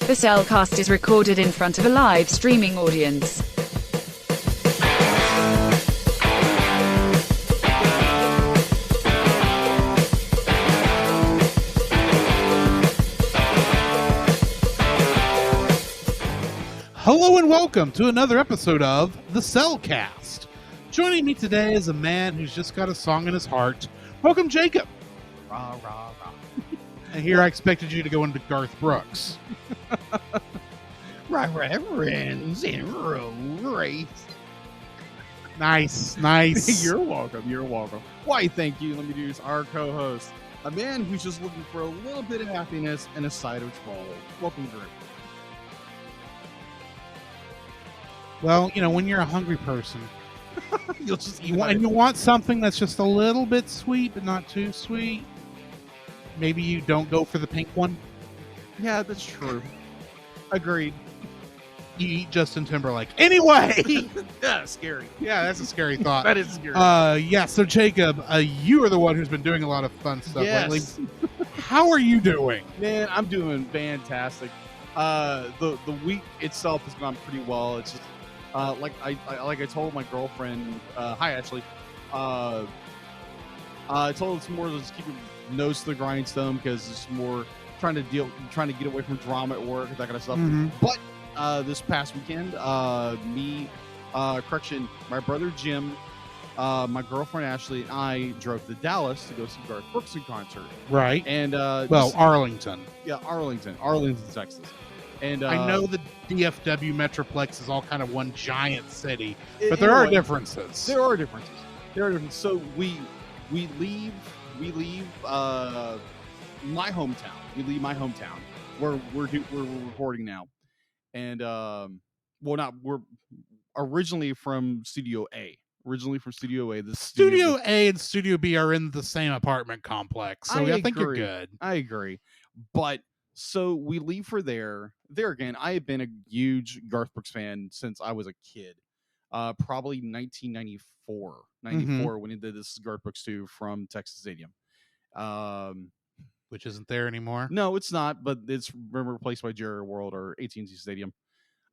The Cellcast is recorded in front of a live streaming audience. Hello and welcome to another episode of The Cellcast. Joining me today is a man who's just got a song in his heart. Welcome, Jacob. Rah, rah, rah. And here I expected you to go into Garth Brooks. Reverends and Race. Nice. You're welcome. Why, thank you. Let me introduce our co-host, a man who's just looking for a little bit of happiness and a side of trouble. Welcome, Drew. Well, you know, when you're a hungry person, You'll just you want something that's just a little bit sweet, but not too sweet. Maybe you don't go for the pink one. Yeah, that's true. Agreed. You eat Justin Timberlake. Anyway! Yeah, scary. Yeah, that's a scary thought. That is scary. Yeah, so Jacob, you are the one who's been doing a lot of fun stuff lately. How are you doing? Man, I'm doing fantastic. The week itself has gone pretty well. It's just like I told my girlfriend. Hi, Ashley. I told her it's more just keep your nose to the grindstone because it's more trying to get away from drama at work, that kind of stuff. Mhm. But this past weekend, my brother Jim, my girlfriend Ashley, and I drove to Dallas to go see Garth Brooks in concert. Right. And Arlington. Yeah, Arlington, Texas. And I know the DFW Metroplex is all kind of one giant city, but in there a are way, differences. There are differences. So we leave my hometown. We leave my hometown where we're recording now, and we're originally from Studio A. The Studio A and Studio B are in the same apartment complex, so I think you're agree. good. I agree, but so we leave for there. There again, I have been a huge Garth Brooks fan since I was a kid. Probably 1994, when he did this Garth Brooks 2 from Texas Stadium. Which isn't there anymore. No, it's not, but it's replaced by Jerry World or AT&T Stadium.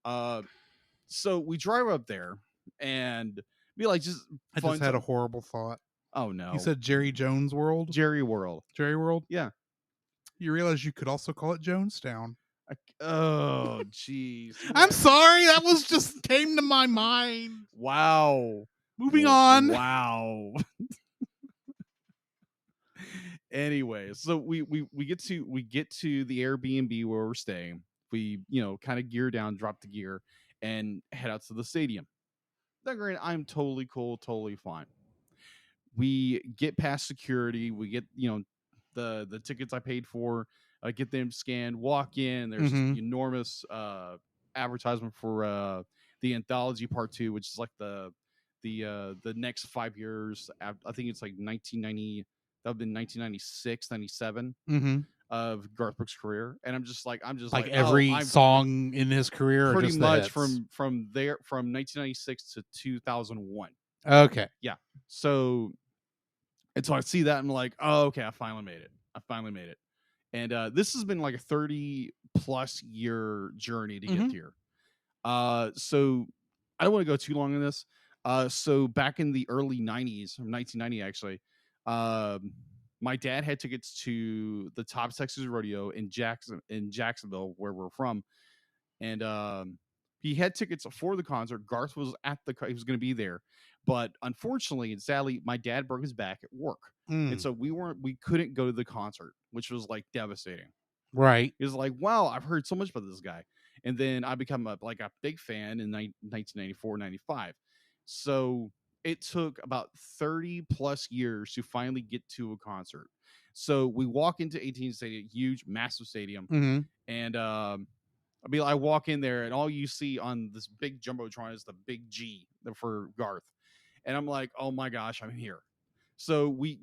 So we drive up there and be like, I just had a horrible thought. Oh no! You said Jerry Jones World? Jerry World. Jerry World? Yeah. You realize you could also call it Jonestown. Oh, jeez. I'm sorry. That was just came to my mind. Wow. Moving on. Wow. Anyway, so we get to the Airbnb where we're staying. We, kind of gear down, drop the gear, and head out to the stadium. Now, granted, I'm totally cool, totally fine. We get past security. We get, the tickets I paid for. Get them scanned. Walk in. There's this enormous advertisement for the Anthology Part 2, which is like the next 5 years. I think it's like 1990. That would have been 1996, 97 of Garth Brooks' career, and I'm just like every song in his career, pretty or just much the from 1996 to 2001. Okay, yeah. So, and so I see that, and I'm like, oh, okay, I finally made it. And this has been like a 30+ year journey to get here. So I don't want to go too long on this. So back in the early 90s, 1990 actually, my dad had tickets to the Top Texas Rodeo in Jacksonville, where we're from, and he had tickets for the concert. Garth was he was going to be there, but unfortunately and sadly, my dad broke his back at work, and so we couldn't go to the concert, which was like devastating. Right. He was like, wow, I've heard so much about this guy. And then I become a big fan in 1994, 95. So it took about 30+ years to finally get to a concert. So we walk into AT&T Stadium, huge, massive stadium. And I walk in there, and all you see on this big Jumbotron is the big G for Garth. And I'm like, oh my gosh, I'm here. So we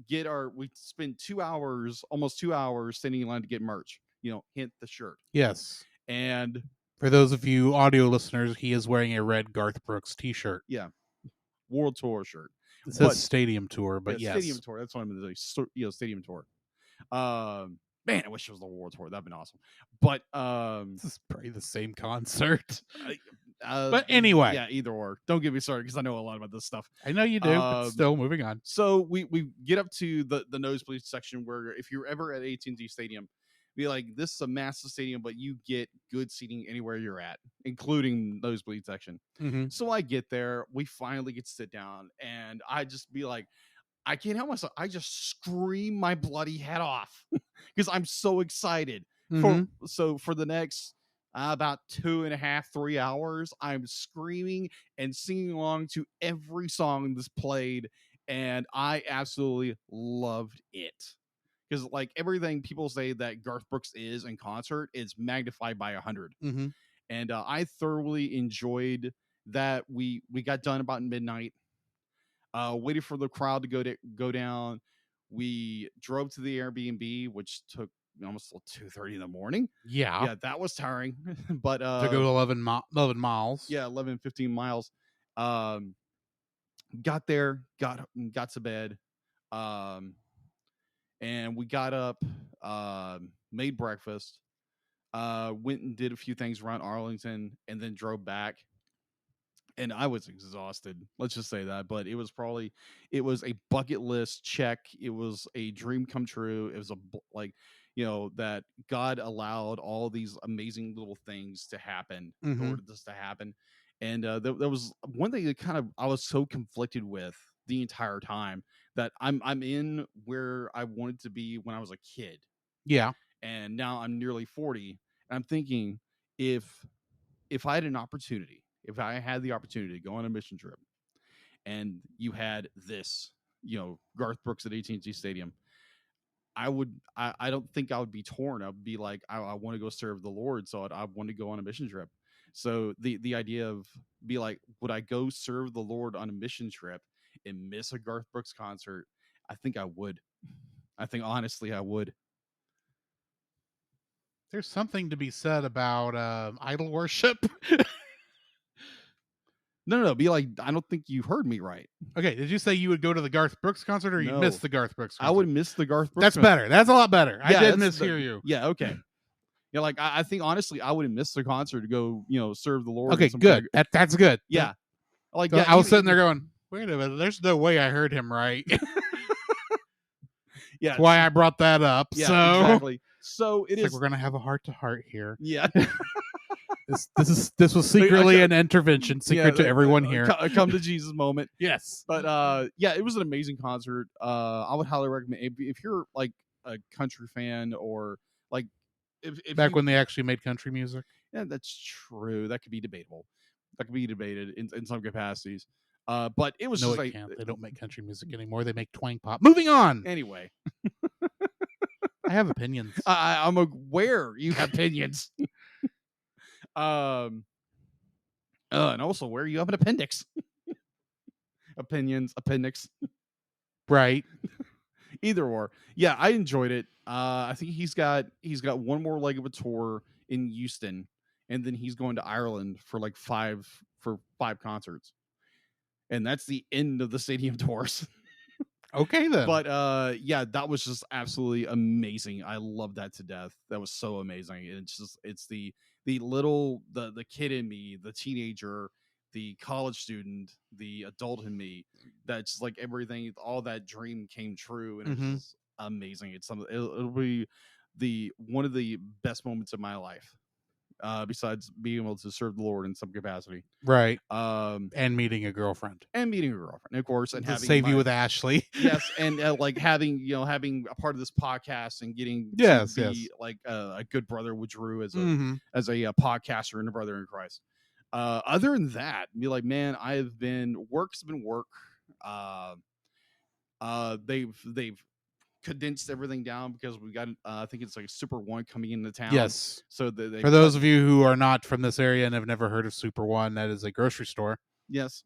spend 2 hours, almost 2 hours standing in line to get merch. Hint the shirt. Yes. And for those of you audio listeners, he is wearing a red Garth Brooks t-shirt. Yeah. World Tour shirt. It says Stadium Tour, but yes. Stadium Tour. That's what I'm going to say. Stadium Tour. Man, I wish it was the World Tour. That'd been awesome. But This is probably the same concert. but anyway. yeah, either or. Don't get me started because I know a lot about this stuff. I know you do, but still, moving on. So we get up to the nosebleed section where if you're ever at AT&T Stadium, be like, this is a massive stadium, but you get good seating anywhere you're at, including nosebleed section. Mm-hmm. So I get there, we finally get to sit down, and I just be like, I can't help myself. I just scream my bloody head off because I'm so excited. For the next about 2.5, 3 hours, I'm screaming and singing along to every song that's played, and I absolutely loved it. Because like everything people say that Garth Brooks is in concert is magnified by 100. Mm-hmm. And I thoroughly enjoyed that. We got done about midnight. Waited for the crowd to go down. We drove to the Airbnb, which took almost till 2:30 in the morning. Yeah, that was tiring. But to go 11 miles. Yeah, 11, 15 miles. Got there, got to bed, and we got up, made breakfast, went and did a few things around Arlington, and then drove back. And I was exhausted. Let's just say that. But it was a bucket list check. It was a dream come true. It was that God allowed all these amazing little things to happen in order for this to happen. And there was one thing that I was so conflicted with the entire time, that I'm in where I wanted to be when I was a kid. Yeah. And now I'm nearly 40. And I'm thinking, if I had the opportunity to go on a mission trip, and you had this, Garth Brooks at AT&T Stadium, I don't think I would be torn. I would be like, I want to go serve the Lord, so I want to go on a mission trip. So the idea of be like, would I go serve the Lord on a mission trip and miss a Garth Brooks concert? I think I would. I think honestly I would. There's something to be said about idol worship. No. Be like, I don't think you heard me right. Okay, did you say you would go to the Garth Brooks concert, or you missed the Garth Brooks concert? I would miss the Garth Brooks. That's better. That's a lot better. Yeah, I did mishear you. Yeah, okay. Yeah, like I think honestly, I would have missed the concert to go, serve the Lord. Okay, good. That's good. Yeah, like I was sitting there going, wait a minute, there's no way I heard him right. Yeah, that's why I brought that up. Yeah, so exactly. So it's like we're gonna have a heart to heart here. Yeah. This was secretly an intervention, secret to everyone here. Come to Jesus moment. Yes. But yeah, it was an amazing concert. I would highly recommend if you're like a country fan, or like if back when they actually made country music. Yeah, that's true. That could be debatable. That could be debated in some capacities. But it was just can't. They don't make country music anymore. They make twang pop. Moving on. Anyway. I have opinions. I'm aware you have opinions. And also where you have an appendix. Appendix. Right. Either or. Yeah, I enjoyed it. I think he's got one more leg of a tour in Houston, and then he's going to Ireland for like five concerts. And that's the end of the stadium tours. Okay then. But yeah, that was just absolutely amazing. I love that to death. That was so amazing. It's the kid in me, the teenager, the college student, the adult in me, that's like everything, all that dream came true, and it was just amazing. It'll be one of the best moments of my life. Besides being able to serve the Lord in some capacity, right? And meeting a girlfriend, of course, and having save you with Ashley. Yes, and like having a part of this podcast and getting to be like a good brother with Drew as a podcaster and a brother in Christ. Other than that, be like, man, work's been work. They've condensed everything down because we got I think it's like Super One coming into town. Yes. So for those of you who are not from this area and have never heard of Super One, that is a grocery store. Yes.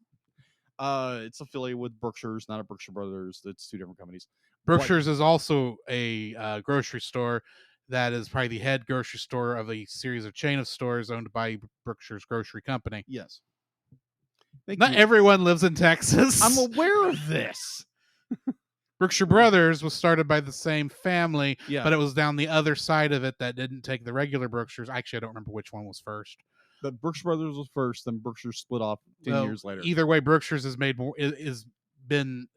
It's affiliated with Berkshire's, not a Berkshire Brothers. It's two different companies. Berkshire's is also a grocery store that is probably the head grocery store of a series of chain of stores owned by Berkshire's Grocery Company. Yes. Not everyone lives in Texas. I'm aware of this. Brookshire Brothers was started by the same family, Yeah, but it was down the other side of it that didn't take the regular Brookshires. Actually, I don't remember which one was first. the Berkshire Brothers was first, then Berkshire split off 10 Well, years later. either way, Brookshire's has made more is been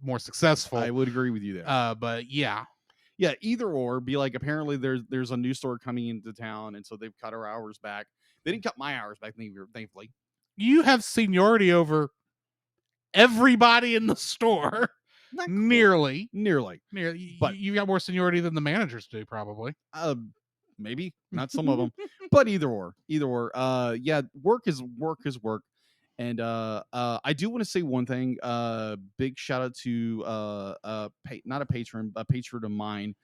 more successful. I would agree with you there. But yeah, Either or. Be like, apparently there's a new store coming into town, and so they've cut our hours back. They didn't cut my hours back, thankfully. you have seniority over everybody in the store. Not Nearly. But You got more seniority than the managers do, probably. Maybe not some of them, but either or. Work is work. And I do want to say one thing. Big shout out to not a patron, a patron of mine,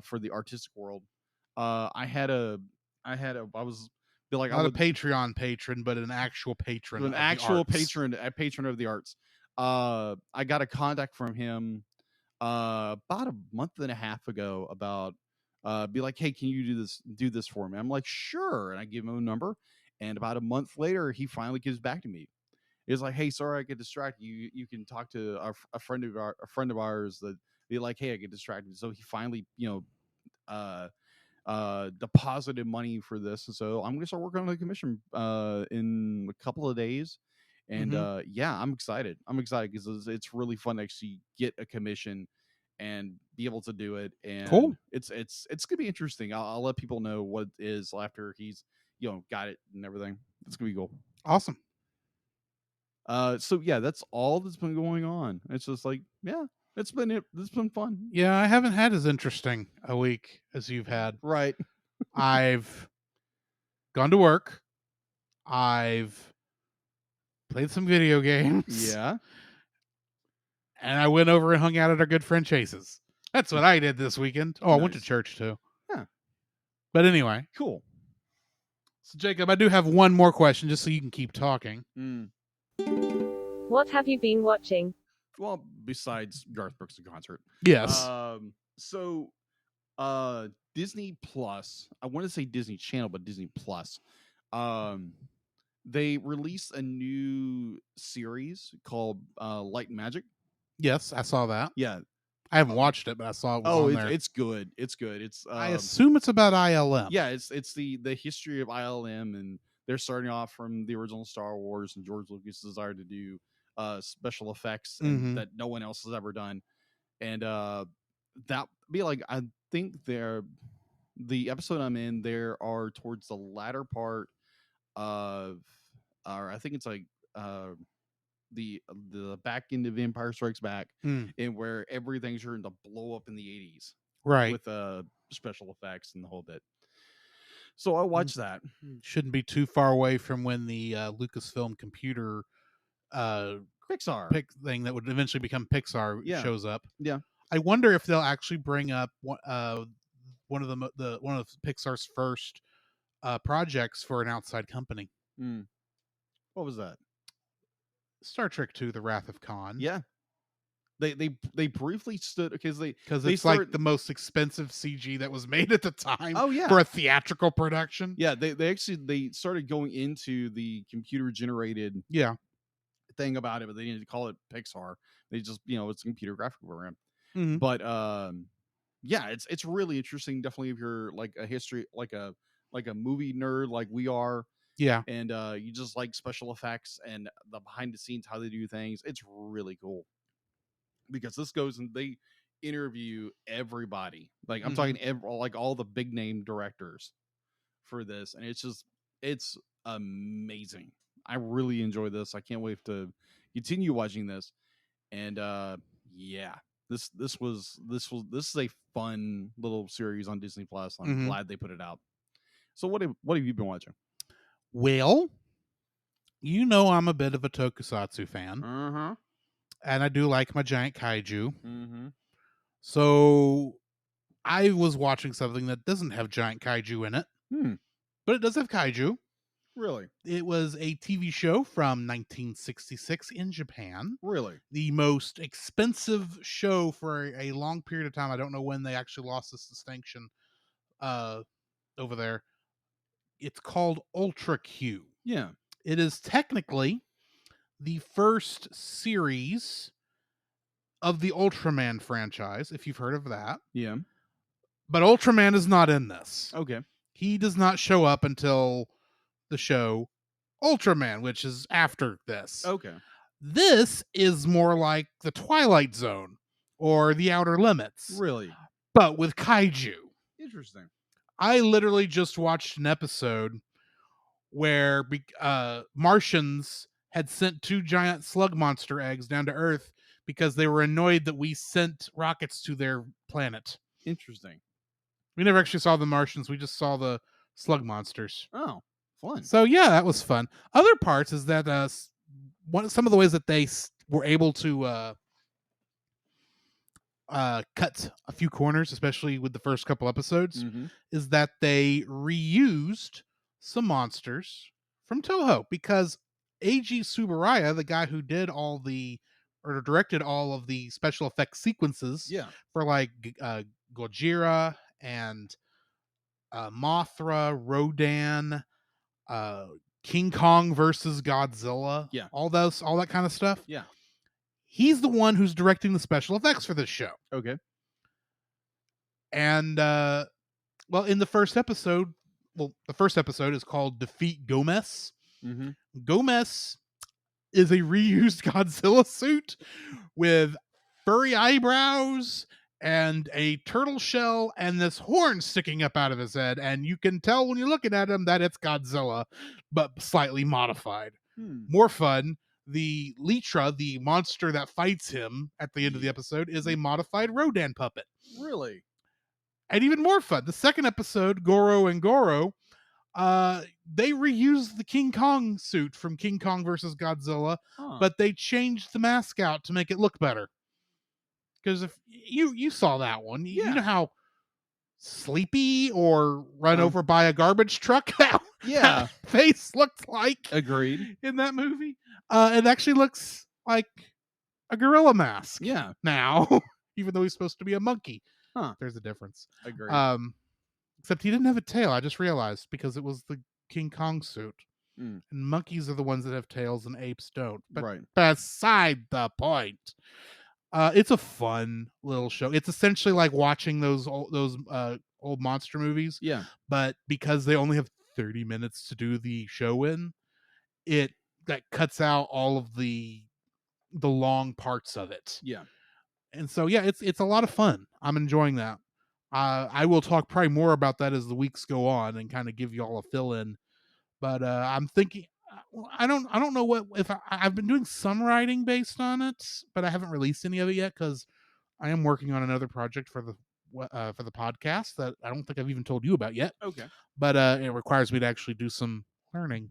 for the artistic world. I was like, Not a Patreon patron, but an actual patron. An actual patron, a patron of the arts. I got a contact from him about a month and a half ago about be like, hey, can you do this for me? I'm like, sure. And I give him a number. And about a month later, he finally gives back to me. He's like, hey, sorry, I get distracted. You can talk to a friend of ours that be like, hey, I get distracted. So he finally, deposited money for this. And so I'm gonna start working on the commission in a couple of days. And I'm excited. Because it's really fun to actually get a commission and be able to do it. And cool. It's gonna be interesting. I'll let people know what it is after he's got it and everything. It's gonna be cool. Awesome. So yeah, that's all that's been going on. It's just like, yeah, it's been fun. Yeah, I haven't had as interesting a week as you've had. Right. I've gone to work. I've played some video games. Yeah. And I went over and hung out at our good friend Chase's. That's what I did this weekend. Oh, I went to church too. Yeah. But anyway. Cool. So Jacob, I do have one more question just so you can keep talking. What have you been watching? Well, besides Garth Brooks' concert. Yes. So Disney Plus, I want to say Disney Channel, but Disney Plus, they released a new series called Light and Magic. Yes, I saw that. Yeah. I haven't watched it, but I saw it was on there. It's good. It's good. It's I assume it's about ILM. Yeah, it's the history of ILM, and they're starting off from the original Star Wars and George Lucas' desire to do special effects and that no one else has ever done. And that be like, I think the episode I'm in, there are towards the latter part of, or I think it's like the back end of Empire Strikes Back, and where everything's starting to blow up in the 80s, right? With special effects and the whole bit. So I watched that. Shouldn't be too far away from when the Lucasfilm computer Pixar thing that would eventually become Pixar shows up. Yeah, I wonder if they'll actually bring up one of Pixar's first projects for an outside company. What was that? Star Trek II: The Wrath of Khan. Yeah, they briefly stood because it's like the most expensive CG that was made at the time. Oh yeah, for a theatrical production. Yeah, they started going into the computer generated thing about it, but they didn't call it Pixar. They just it's a computer graphic program. But it's really interesting. Definitely if you're like a history like a movie nerd like we are. Yeah. And you just like special effects and the behind the scenes, how they do things. It's really cool. Because this goes and they interview everybody. Like I'm talking like all the big name directors for this. And it's amazing. I really enjoy this. I can't wait to continue watching this. And this is a fun little series on Disney Plus. I'm glad they put it out. So what have you been watching? Well, I'm a bit of a tokusatsu fan. And I do like my giant kaiju. So I was watching something that doesn't have giant kaiju in it. But it does have kaiju. Really? It was a TV show from 1966 in Japan. Really? The most expensive show for a long period of time. I don't know when they actually lost this distinction over there. It's called Ultra Q. Yeah. It is technically the first series of the Ultraman franchise, if you've heard of that. Yeah. But Ultraman is not in this. Okay. He does not show up until the show Ultraman, which is after this. Okay. This is more like the Twilight Zone or the Outer Limits, Really but with kaiju. interesting. I literally just watched an episode where Martians had sent 2 giant slug monster eggs down to Earth because they were annoyed that we sent rockets to their planet. Interesting. We never actually saw the Martians. We just saw the slug monsters. Oh, fun. So yeah, that was fun. Other parts is that some of the ways that they were able to cut a few corners, especially with the first couple episodes, Mhm. is that they reused some monsters from Toho, because Eiji Tsuburaya, the guy who did directed all of the special effects sequences Yeah. for like Gojira and Mothra, Rodan, King Kong versus Godzilla, Yeah. all that kind of stuff. Yeah. He's the one who's directing the special effects for this show. Okay. And well, in the first episode, the first episode is called Defeat Gomez. Mm-hmm. Gomez is a reused Godzilla suit with furry eyebrows and a turtle shell and this horn sticking up out of his head, and you can tell when you're looking at him that it's Godzilla, but slightly modified. More fun, the Litra, the monster that fights him at the end of the episode, is a modified Rodan puppet. Really? And even more fun, the second episode, Goro and Goro, they reused the King Kong suit from King Kong versus Godzilla, but they changed the mask out to make it look better. Because if you saw that one, you know how sleepy or run over by a garbage truck that face looked like. Agreed. In that movie, it actually looks like a gorilla mask. Yeah. Now, even though he's supposed to be a monkey, there's a difference. Agreed. Except he didn't have a tail. I just realized, because it was the King Kong suit. And monkeys are the ones that have tails and apes don't. But beside the point. It's a fun little show. It's essentially like watching those old monster movies. Yeah. But because they only have 30 minutes to do the show in, that cuts out all of the long parts of it. Yeah. And so yeah, it's a lot of fun. I'm enjoying that. I will talk probably more about that as the weeks go on and kind of give you all a fill in. But I'm thinking, I don't know what, if I've been doing some writing based on it, but I haven't released any of it yet because I am working on another project for the podcast that I don't think I've even told you about yet. Okay. But it requires me to actually do some learning.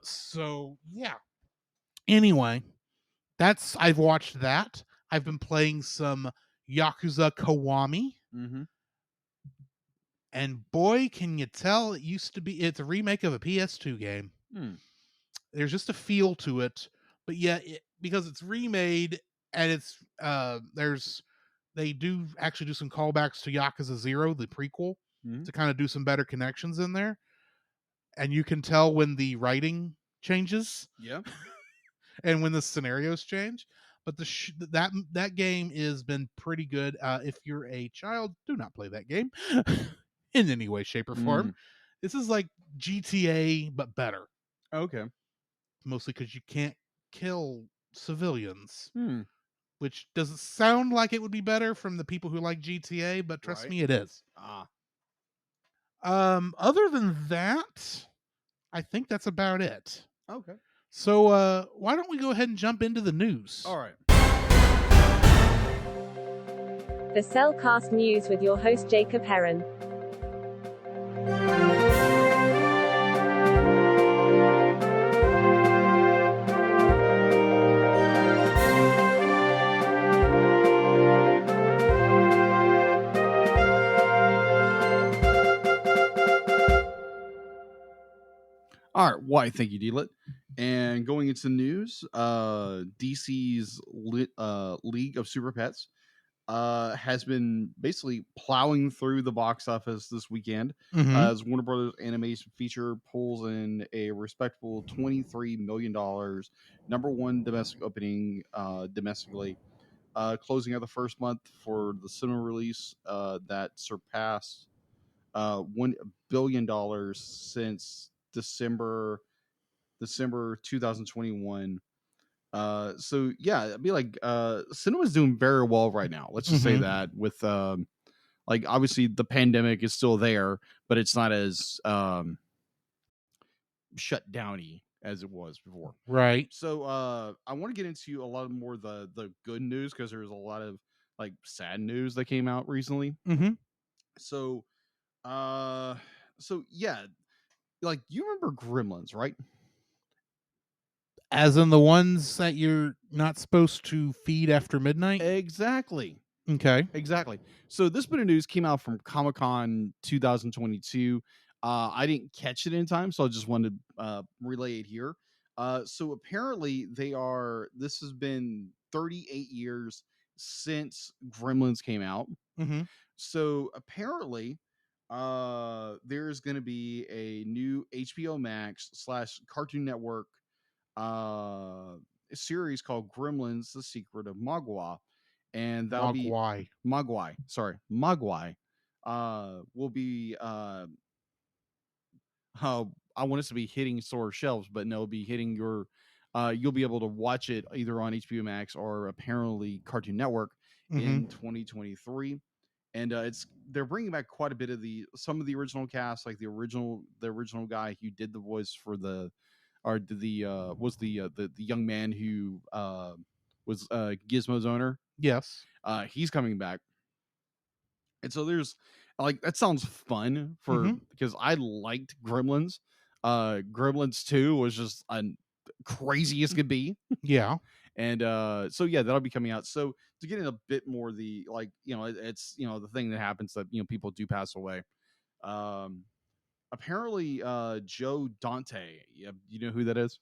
So yeah. Anyway, I've watched that. I've been playing some Yakuza Kiwami. Mm-hmm. And boy, can you tell it's a remake of a PS2 game. There's just a feel to it, but yet because it's remade and it's they do actually do some callbacks to Yakuza 0, the prequel, to kind of do some better connections in there. And you can tell when the writing changes. Yeah. And when the scenarios change. But that game has been pretty good. If you're a child, do not play that game in any way, shape, or form. This is like GTA, but better. Okay. Mostly because you can't kill civilians. Which doesn't sound like it would be better from the people who like GTA, but trust me, it is. Other than that, I think that's about it. Okay. So why don't we go ahead and jump into the news? All right. The Cellcast News with your host Jacob Heron. All right. Why? Thank you, D-Lit. And going into news, DC's League of Super Pets has been basically plowing through the box office this weekend as Warner Brothers animation feature pulls in a respectable $23 million, number one domestic opening domestically, closing out the first month for the cinema release that surpassed $1 billion since December 2021. So yeah, I'd be like, cinema's doing very well right now. Let's just say that with like obviously the pandemic is still there, but it's not as shut downy as it was before. Right. So I want to get into a lot more the good news, because there's a lot of like sad news that came out recently. Mm-hmm. So so yeah, like you remember Gremlins, right? As in the ones that you're not supposed to feed after midnight? Exactly. Okay. Exactly. So this bit of news came out from Comic-Con 2022. I didn't catch it in time, so I just wanted to relay it here. So apparently this has been 38 years since Gremlins came out. Mm-hmm. So apparently there's going to be a new HBO Max / Cartoon Network series called Gremlins: The Secret of Mogwai, and that'll be Mogwai. Sorry, Mogwai. Will be I want us to be hitting store shelves, but no, it'll be hitting your. You'll be able to watch it either on HBO Max or apparently Cartoon Network in 2023. And they're bringing back quite a bit of some of the original cast, like the original guy who did the voice for the young man who was Gizmo's owner. Yes. He's coming back, and so there's like that sounds fun because I liked Gremlins. Gremlins 2 was just crazy as could be. Yeah. And so yeah, that'll be coming out. So to get in a bit more it's the thing that happens that people do pass away. Apparently Joe Dante, you know who that is?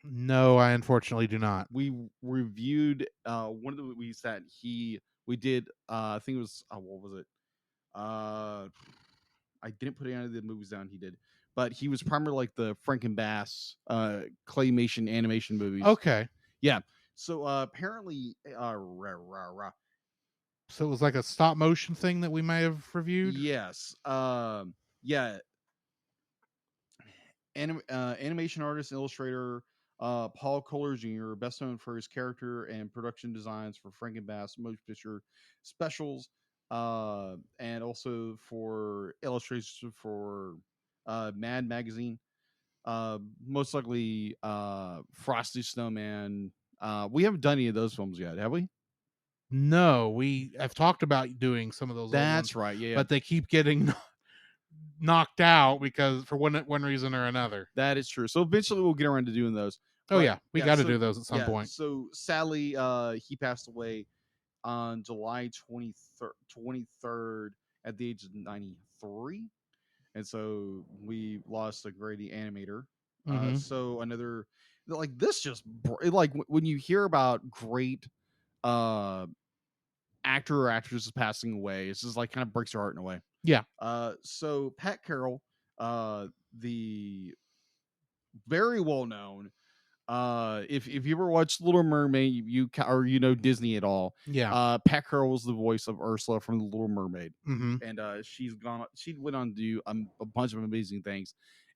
No, I unfortunately do not. We reviewed one of the movies that we did. I think it was what was it? I didn't put any of the movies down. He did, but he was primarily like the Frankenbass claymation animation movies. Okay. Yeah. So apparently, So it was like a stop motion thing that we may have reviewed. yes. Yeah. Animation artist and illustrator Paul Kohler Jr., best known for his character and production designs for Frankenbass motion picture specials, and also for illustrations for Mad Magazine. Most likely Frosty Snowman. We haven't done any of those films yet, have we? No, we have talked about doing some of those. That's ones, right. Yeah, but they keep getting knocked out because for one reason or another. that is true. So eventually we'll get around to doing those. Oh yeah, we got to do those at some point. So sadly, he passed away on July 23rd at the age of 93. And so we lost a great animator. So another like this just like when you hear about great actor or actresses passing away, it's just like kind of breaks your heart in a way. Yeah. So Pat Carroll, the very well known, if you ever watched Little Mermaid, or Disney at all, Pat Carroll was the voice of Ursula from the Little Mermaid, and she went on to do a bunch of amazing things,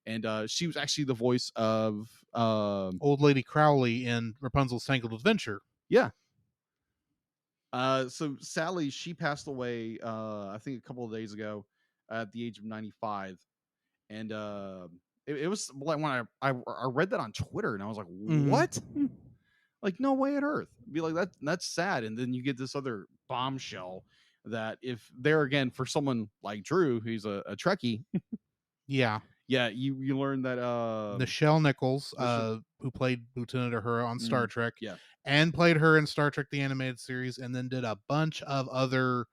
and she was actually the voice of Old Lady Crowley in Rapunzel's Tangled Adventure. Yeah. So Sally, she passed away I think a couple of days ago at the age of 95, and it was like when I read that on Twitter, and I was like, what? Like, no way on earth. Be like, that's sad. And then you get this other bombshell that if there again for someone like Drew, who's a Trekkie, yeah, you learn that Nichelle Nichols, who played Lieutenant Uhura on Star Trek, and played her in Star Trek the Animated Series, and then did a bunch of other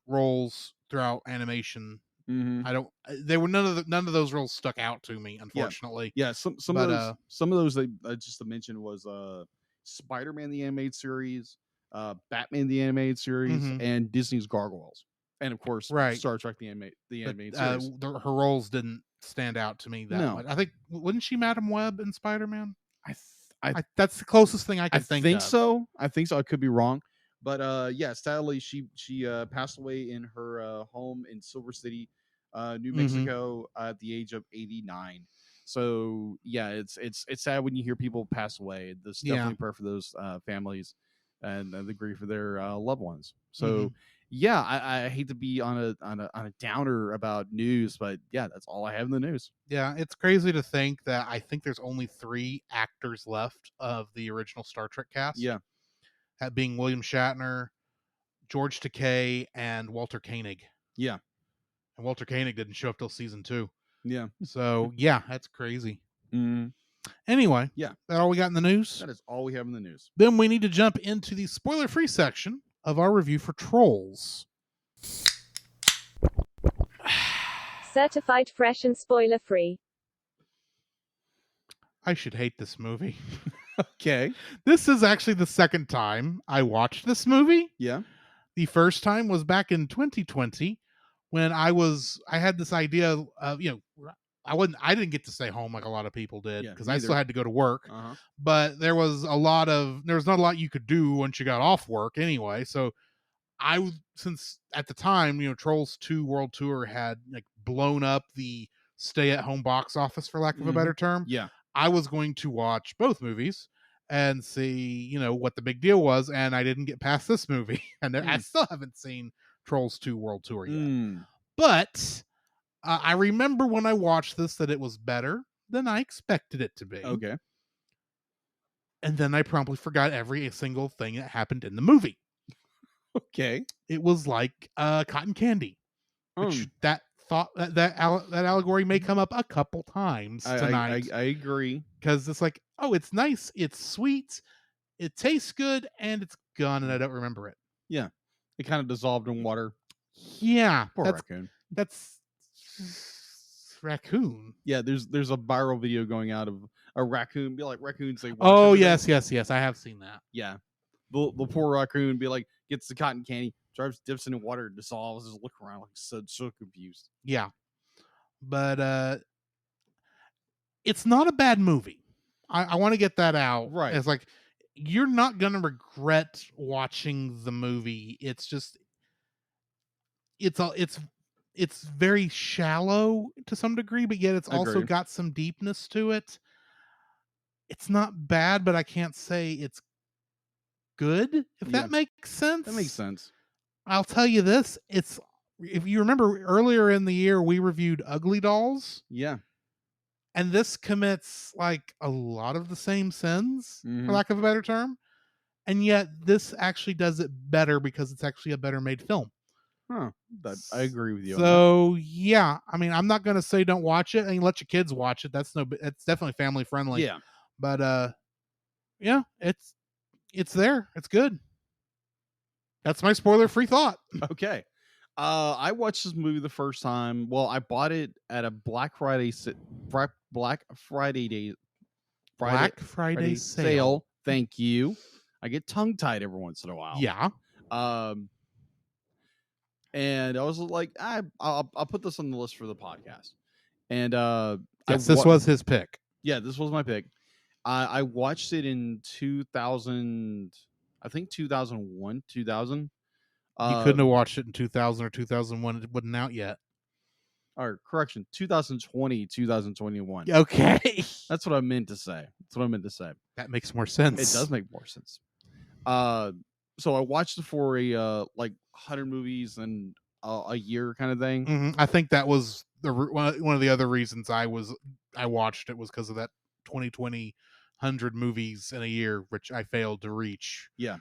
roles throughout animation. I don't. They were none of those roles stuck out to me, unfortunately. Yeah. Some of those they just to mention was Spider-Man the Animated Series, Batman the Animated Series, and Disney's Gargoyles, and of course Star Trek the Animated Series. Her roles didn't stand out to me that much. I think wasn't she Madam Web in Spider-Man? That's the closest thing I I can think think of. so. I think so. I could be wrong, but yeah, sadly, she passed away in her home in Silver City, New Mhm. Mexico, at the age of 89. So yeah, it's sad when you hear people pass away. This Yeah. definitely prayer for those families and the grief of their loved ones. So Mhm. yeah, I hate to be on a downer about news, but yeah, that's all I have in the news. Yeah, it's crazy to think that I think there's only 3 actors left of the original Star Trek cast. Yeah, That being William Shatner, George Takei, and Walter Koenig. yeah, And Walter Koenig didn't show up till season 2. yeah. So yeah, that's crazy. Mm, Anyway, yeah, that all we got in the news? that is all we have in the news. Then we need to jump into the spoiler-free section of our review for Trolls. Certified fresh and spoiler free. I should hate this movie. Okay. This is actually the second time I watched this movie. Yeah. The first time was back in 2020 when I had this idea of, I didn't get to stay home like a lot of people did Yeah, because me I still either. had to go to work. Uh-huh. But there was not a lot you could do once you got off work anyway. So since at the time, Trolls 2 World Tour had like blown up the stay-at-home box office, for lack of a better term. Yeah. I was going to watch both movies and see, what the big deal was, and I didn't get past this movie, and I still haven't seen Trolls 2 World Tour yet. But I remember when I watched this that it was better than I expected it to be. Okay. And then I promptly forgot every single thing that happened in the movie. Okay. It was like cotton candy, which that allegory may come up a couple times tonight. I agree. Because it's like, oh, it's nice, it's sweet, it tastes good, and it's gone, and I don't remember it. Yeah. It kind of dissolved in water. Yeah. Poor raccoon. That's raccoon. Yeah, there's a viral video going out of a raccoon. Be like, raccoons say, oh, yes. I have seen that. Yeah. The poor raccoon be like, gets the cotton candy, dips it in water, dissolves, just look around like so confused. Yeah. But it's not a bad movie. I want to get that out. Right. It's like, you're not going to regret watching the movie. It's just, it's very shallow to some degree, but yet it's also Agreed. got some deepness to it. It's not bad, but I can't say it's good, if that makes sense. That makes sense. I'll tell you this, if you remember earlier in the year, we reviewed Ugly Dolls. Yeah. And this commits like a lot of the same sins, for lack of a better term. And yet this actually does it better because it's actually a better made film. Huh. I agree with you. So yeah, I mean, I'm not going to say don't watch it. I mean, let your kids watch it. It's definitely family friendly. Yeah. But yeah, it's there. It's good. That's my spoiler free thought. Okay. I watched this movie the first time. Well, I bought it at a Black Friday sale. Thank you. I get tongue tied every once in a while. Yeah. And I was like, I'll put this on the list for the podcast. And yes, this was his pick. Yeah, this was my pick. I watched it in 2000. I think 2001, 2000. You couldn't have watched it in 2000 or 2001. It wasn't out yet. Or correction, 2020, 2021. Okay. That's what I meant to say. That makes more sense. It does make more sense. So I watched it for a like 100 movies in a year kind of thing. Mm-hmm. I think that was one of the other reasons I watched it was because of that 2020 100 movies in a year, which I failed to reach. Yeah.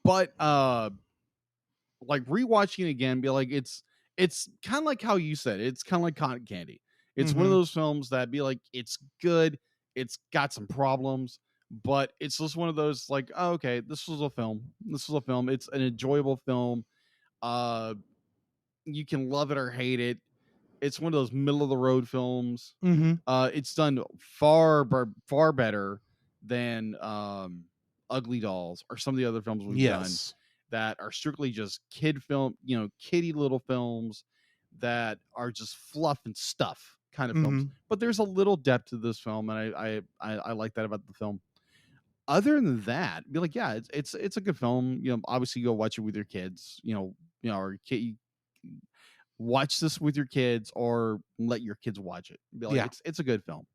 But like rewatching it again, be like, it's kind of like how you said, it's kind of like cotton candy. It's one of those films that be like, it's good, it's got some problems, but it's just one of those like, oh, okay, this was a film. It's an enjoyable film. You can love it or hate it. It's one of those middle of the road films. It's done far better than Ugly Dolls or some of the other films we've done that are strictly just kid film, kiddie little films that are just fluff and stuff. kind of films. Mhm. But there's a little depth to this film, and I like that about the film. Other than that, be like, yeah, it's a good film. You know, obviously go watch it with your kids. Or watch this with your kids, or let your kids watch it. Be like, Yeah. it's a good film.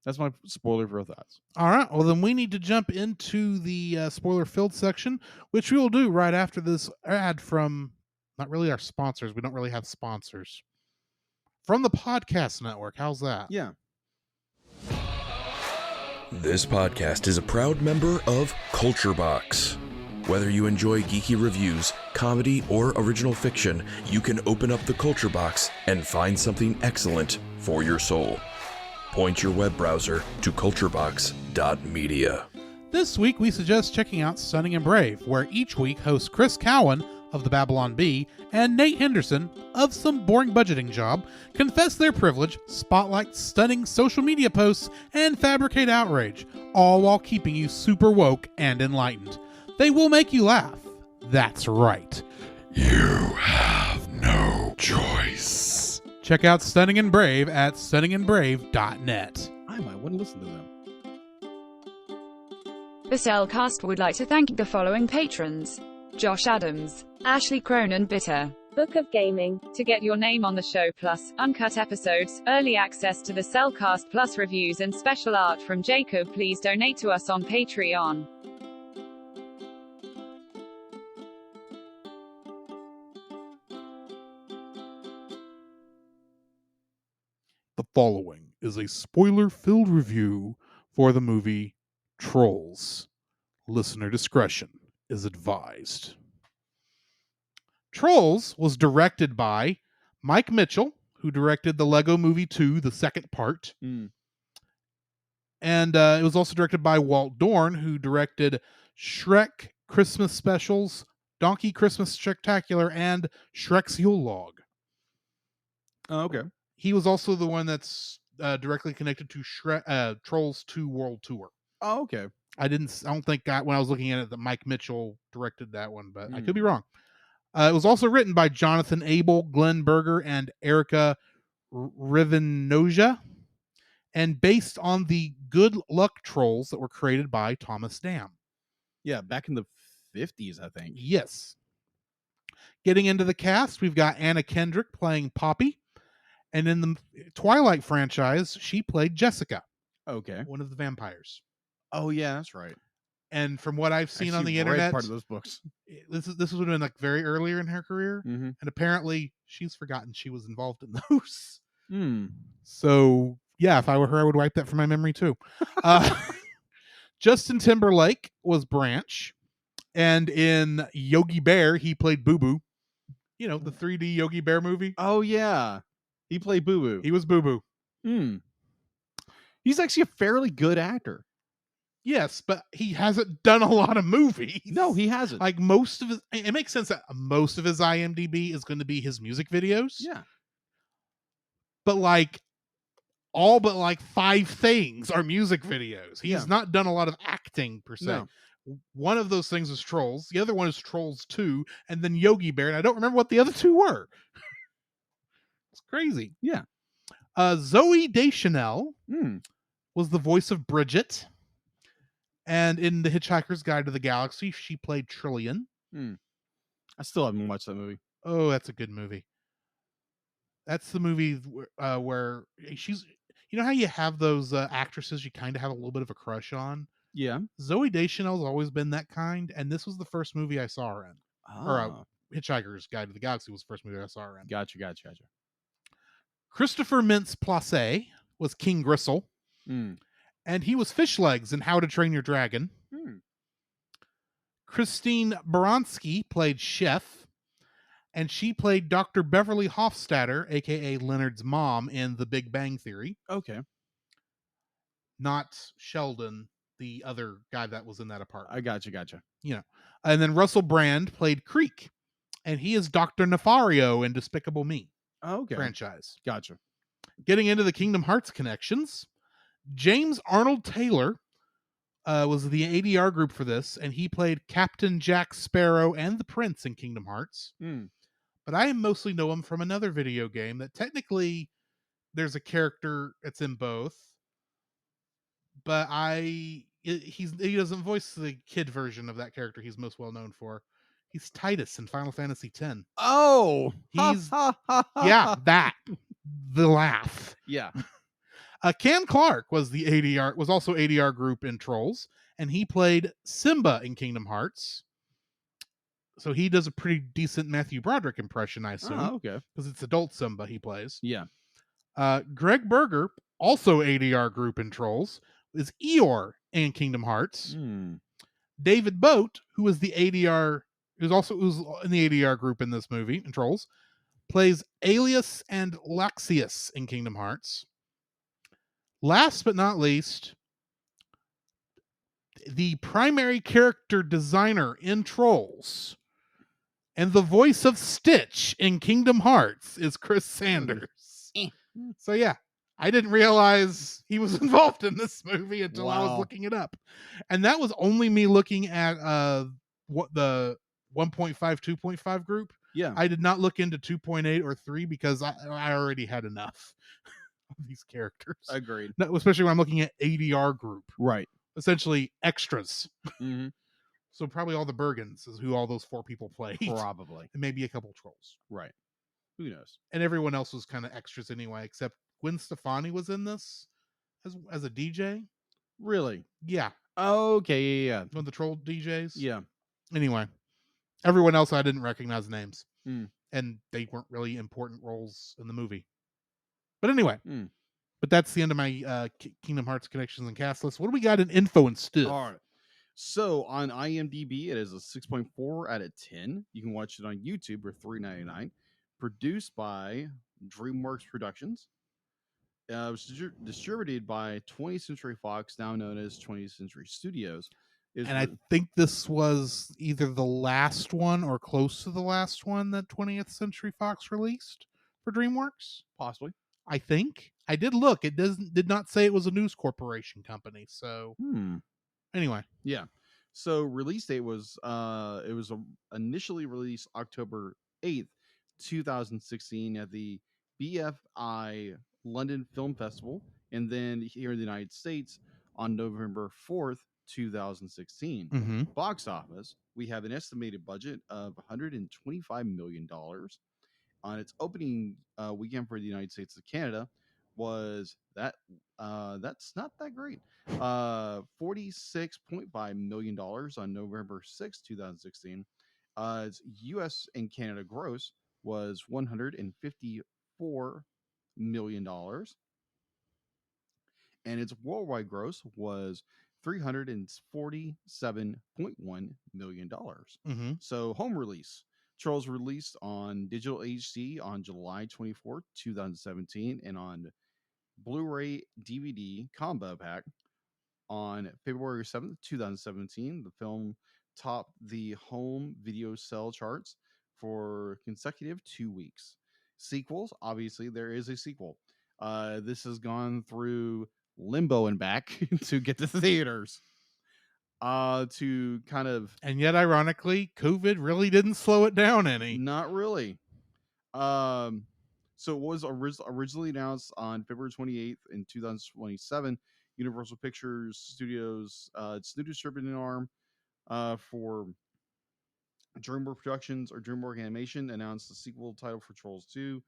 That's my spoiler for thoughts. All right. Well, then we need to jump into the spoiler-filled section, which we will do right after this ad from not really our sponsors. We don't really have sponsors. From the podcast network. How's that? Yeah. This podcast is a proud member of Culture Box. Whether you enjoy geeky reviews, comedy, or original fiction, you can open up the Culture Box and find something excellent for your soul. Point your web browser to culturebox.media. This week, we suggest checking out Stunning and Brave, where each week hosts Chris Cowan of the Babylon Bee and Nate Henderson of Some Boring Budgeting Job confess their privilege, spotlight stunning social media posts, and fabricate outrage, all while keeping you super woke and enlightened. They will make you laugh. That's right. You have no choice. Check out Stunning and Brave at stunningandbrave.net. I might want to listen to them. The Cellcast would like to thank the following patrons: Josh Adams, Ashley Cronin Bitter, Book of Gaming. to get your name on the show, plus uncut episodes, early access to the Cellcast Plus reviews, and special art from Jacob. Please donate to us on Patreon. The following is a spoiler-filled review for the movie Trolls. Listener discretion is advised. Trolls was directed by Mike Mitchell, who directed the Lego Movie 2, the second part. Mm. And it was also directed by Walt Dorn, who directed Shrek Christmas Specials, Donkey Christmas Spectacular, and Shrek's Yule Log. Oh, okay. He was also the one that's directly connected to Trolls 2 World Tour. Oh, okay. I don't think when I was looking at it that Mike Mitchell directed that one, but I could be wrong. It was also written by Jonathan Abel, Glenn Berger, and Erica Rivenoja, and based on the Good Luck Trolls that were created by Thomas Dam. Yeah, back in the 50s, I think. Yes. Getting into the cast, we've got Anna Kendrick playing Poppy, and in the Twilight franchise, she played Jessica, Okay. one of the vampires. Oh, yeah, that's right. And from what I've seen on Actually the read internet, part of those books. this would have been like very earlier in her career, Mm-hmm. and apparently she's forgotten she was involved in those. Mm. So yeah, if I were her, I would wipe that from my memory too. Justin Timberlake was Branch, and in Yogi Bear he played Boo Boo. You know, the 3D Yogi Bear movie. Oh, yeah. He played Boo Boo. He was Boo Boo. Mm. He's actually a fairly good actor. Yes, but he hasn't done a lot of movies. No, he hasn't. Like most of his, it makes sense that most of his IMDb is going to be his music videos. Yeah. But like all but like 5 things are music videos. He's not done a lot of acting per se. No. One of those things is Trolls. The other one is Trolls 2, and then Yogi Bear. And I don't remember what the other 2 were. It's crazy. Yeah. Zoe Deschanel Mm. was the voice of Bridget. And in The Hitchhiker's Guide to the Galaxy, she played Trillian. Mm. I still haven't watched that movie. Oh, that's a good movie. That's the movie where she's... You know how you have those actresses you kind of have a little bit of a crush on? Yeah. Zoe Deschanel's always been that kind, and this was the first movie I saw her in. Or Oh. Hitchhiker's Guide to the Galaxy was the first movie I saw her in. Gotcha. Christopher Mintz-Plasse was King Gristle, Mm. and he was Fishlegs in How to Train Your Dragon. Mm. Christine Baranski played Chef, and she played Dr. Beverly Hofstadter, aka Leonard's mom, in The Big Bang Theory. Okay. Not Sheldon, the other guy that was in that apartment. I gotcha. You know. And then Russell Brand played Creek, and he is Dr. Nefario in Despicable Me Okay. franchise. Gotcha. Getting into the Kingdom Hearts connections, James Arnold Taylor was the ADR group for this, and he played Captain Jack Sparrow and the Prince in Kingdom Hearts. Mm. But I mostly know him from another video game that technically there's a character that's in both, but he doesn't voice the kid version of that character he's most well known for. He's Titus in Final Fantasy X. Oh, He's yeah, that the laugh. yeah. Cam Clark was also ADR group in Trolls, and he played Simba in Kingdom Hearts. So he does a pretty decent Matthew Broderick impression, I assume. Oh, okay. Because it's adult Simba he plays. Yeah. Greg Berger, also ADR group in Trolls, is Eeyore in Kingdom Hearts. David Boat, who is the ADR, who's in the ADR group in this movie in Trolls, plays Alias and Laxius in Kingdom Hearts. Last but not least, the primary character designer in Trolls and the voice of Stitch in Kingdom Hearts is Chris Sanders. So yeah, I didn't realize he was involved in this movie until I was looking it up. And that was only me looking at what the 1.5, 2.5 group. Yeah. I did not look into 2.8 or 3 because I already had enough of these characters. Agreed. No, especially when I'm looking at ADR group. Right. Essentially extras. Mm-hmm. So probably all the Bergens is who all those 4 people played. Probably. And maybe a couple Trolls. Right. Who knows? And everyone else was kind of extras anyway, except Gwen Stefani was in this as a DJ. Really? Yeah. Okay. Yeah. One of the Troll DJs. Yeah. Anyway, everyone else I didn't recognize names. And they weren't really important roles in the movie. But anyway, but that's the end of my Kingdom Hearts connections and cast list. What do we got in info and stuff? All right. So on IMDb, it is a 6.4 out of 10. You can watch it on YouTube for $3.99. Produced by DreamWorks Productions. It was distributed by 20th Century Fox, now known as 20th Century Studios. I think this was either the last one or close to the last one that 20th Century Fox released for DreamWorks. Possibly. I think. I did look. It did not say it was a News Corporation company. So anyway. Yeah. So release date was initially released October 8th, 2016 at the BFI London Film Festival, and then here in the United States on November 4th, 2016. Box office, we have an estimated budget of $125 million. On its opening weekend for the United States and Canada was that's not that great. $46.5 million on November 6, 2016. Its US and Canada gross was $154 million. And its worldwide gross was $347.1 million. So home release. Trolls released on digital HD on July 24, 2017, and on Blu-ray DVD combo pack on February 7th, 2017. The film topped the home video sale charts for consecutive 2 weeks. Sequels, obviously, there is a sequel. This has gone through limbo and back to get to theaters. To kind of, and yet ironically, COVID really didn't slow it down any. Not really. So it was originally announced on February 28th in 2027. Universal Pictures Studios, its new distributing arm for DreamWorks Productions or DreamWorks Animation, announced the sequel title for Trolls 2.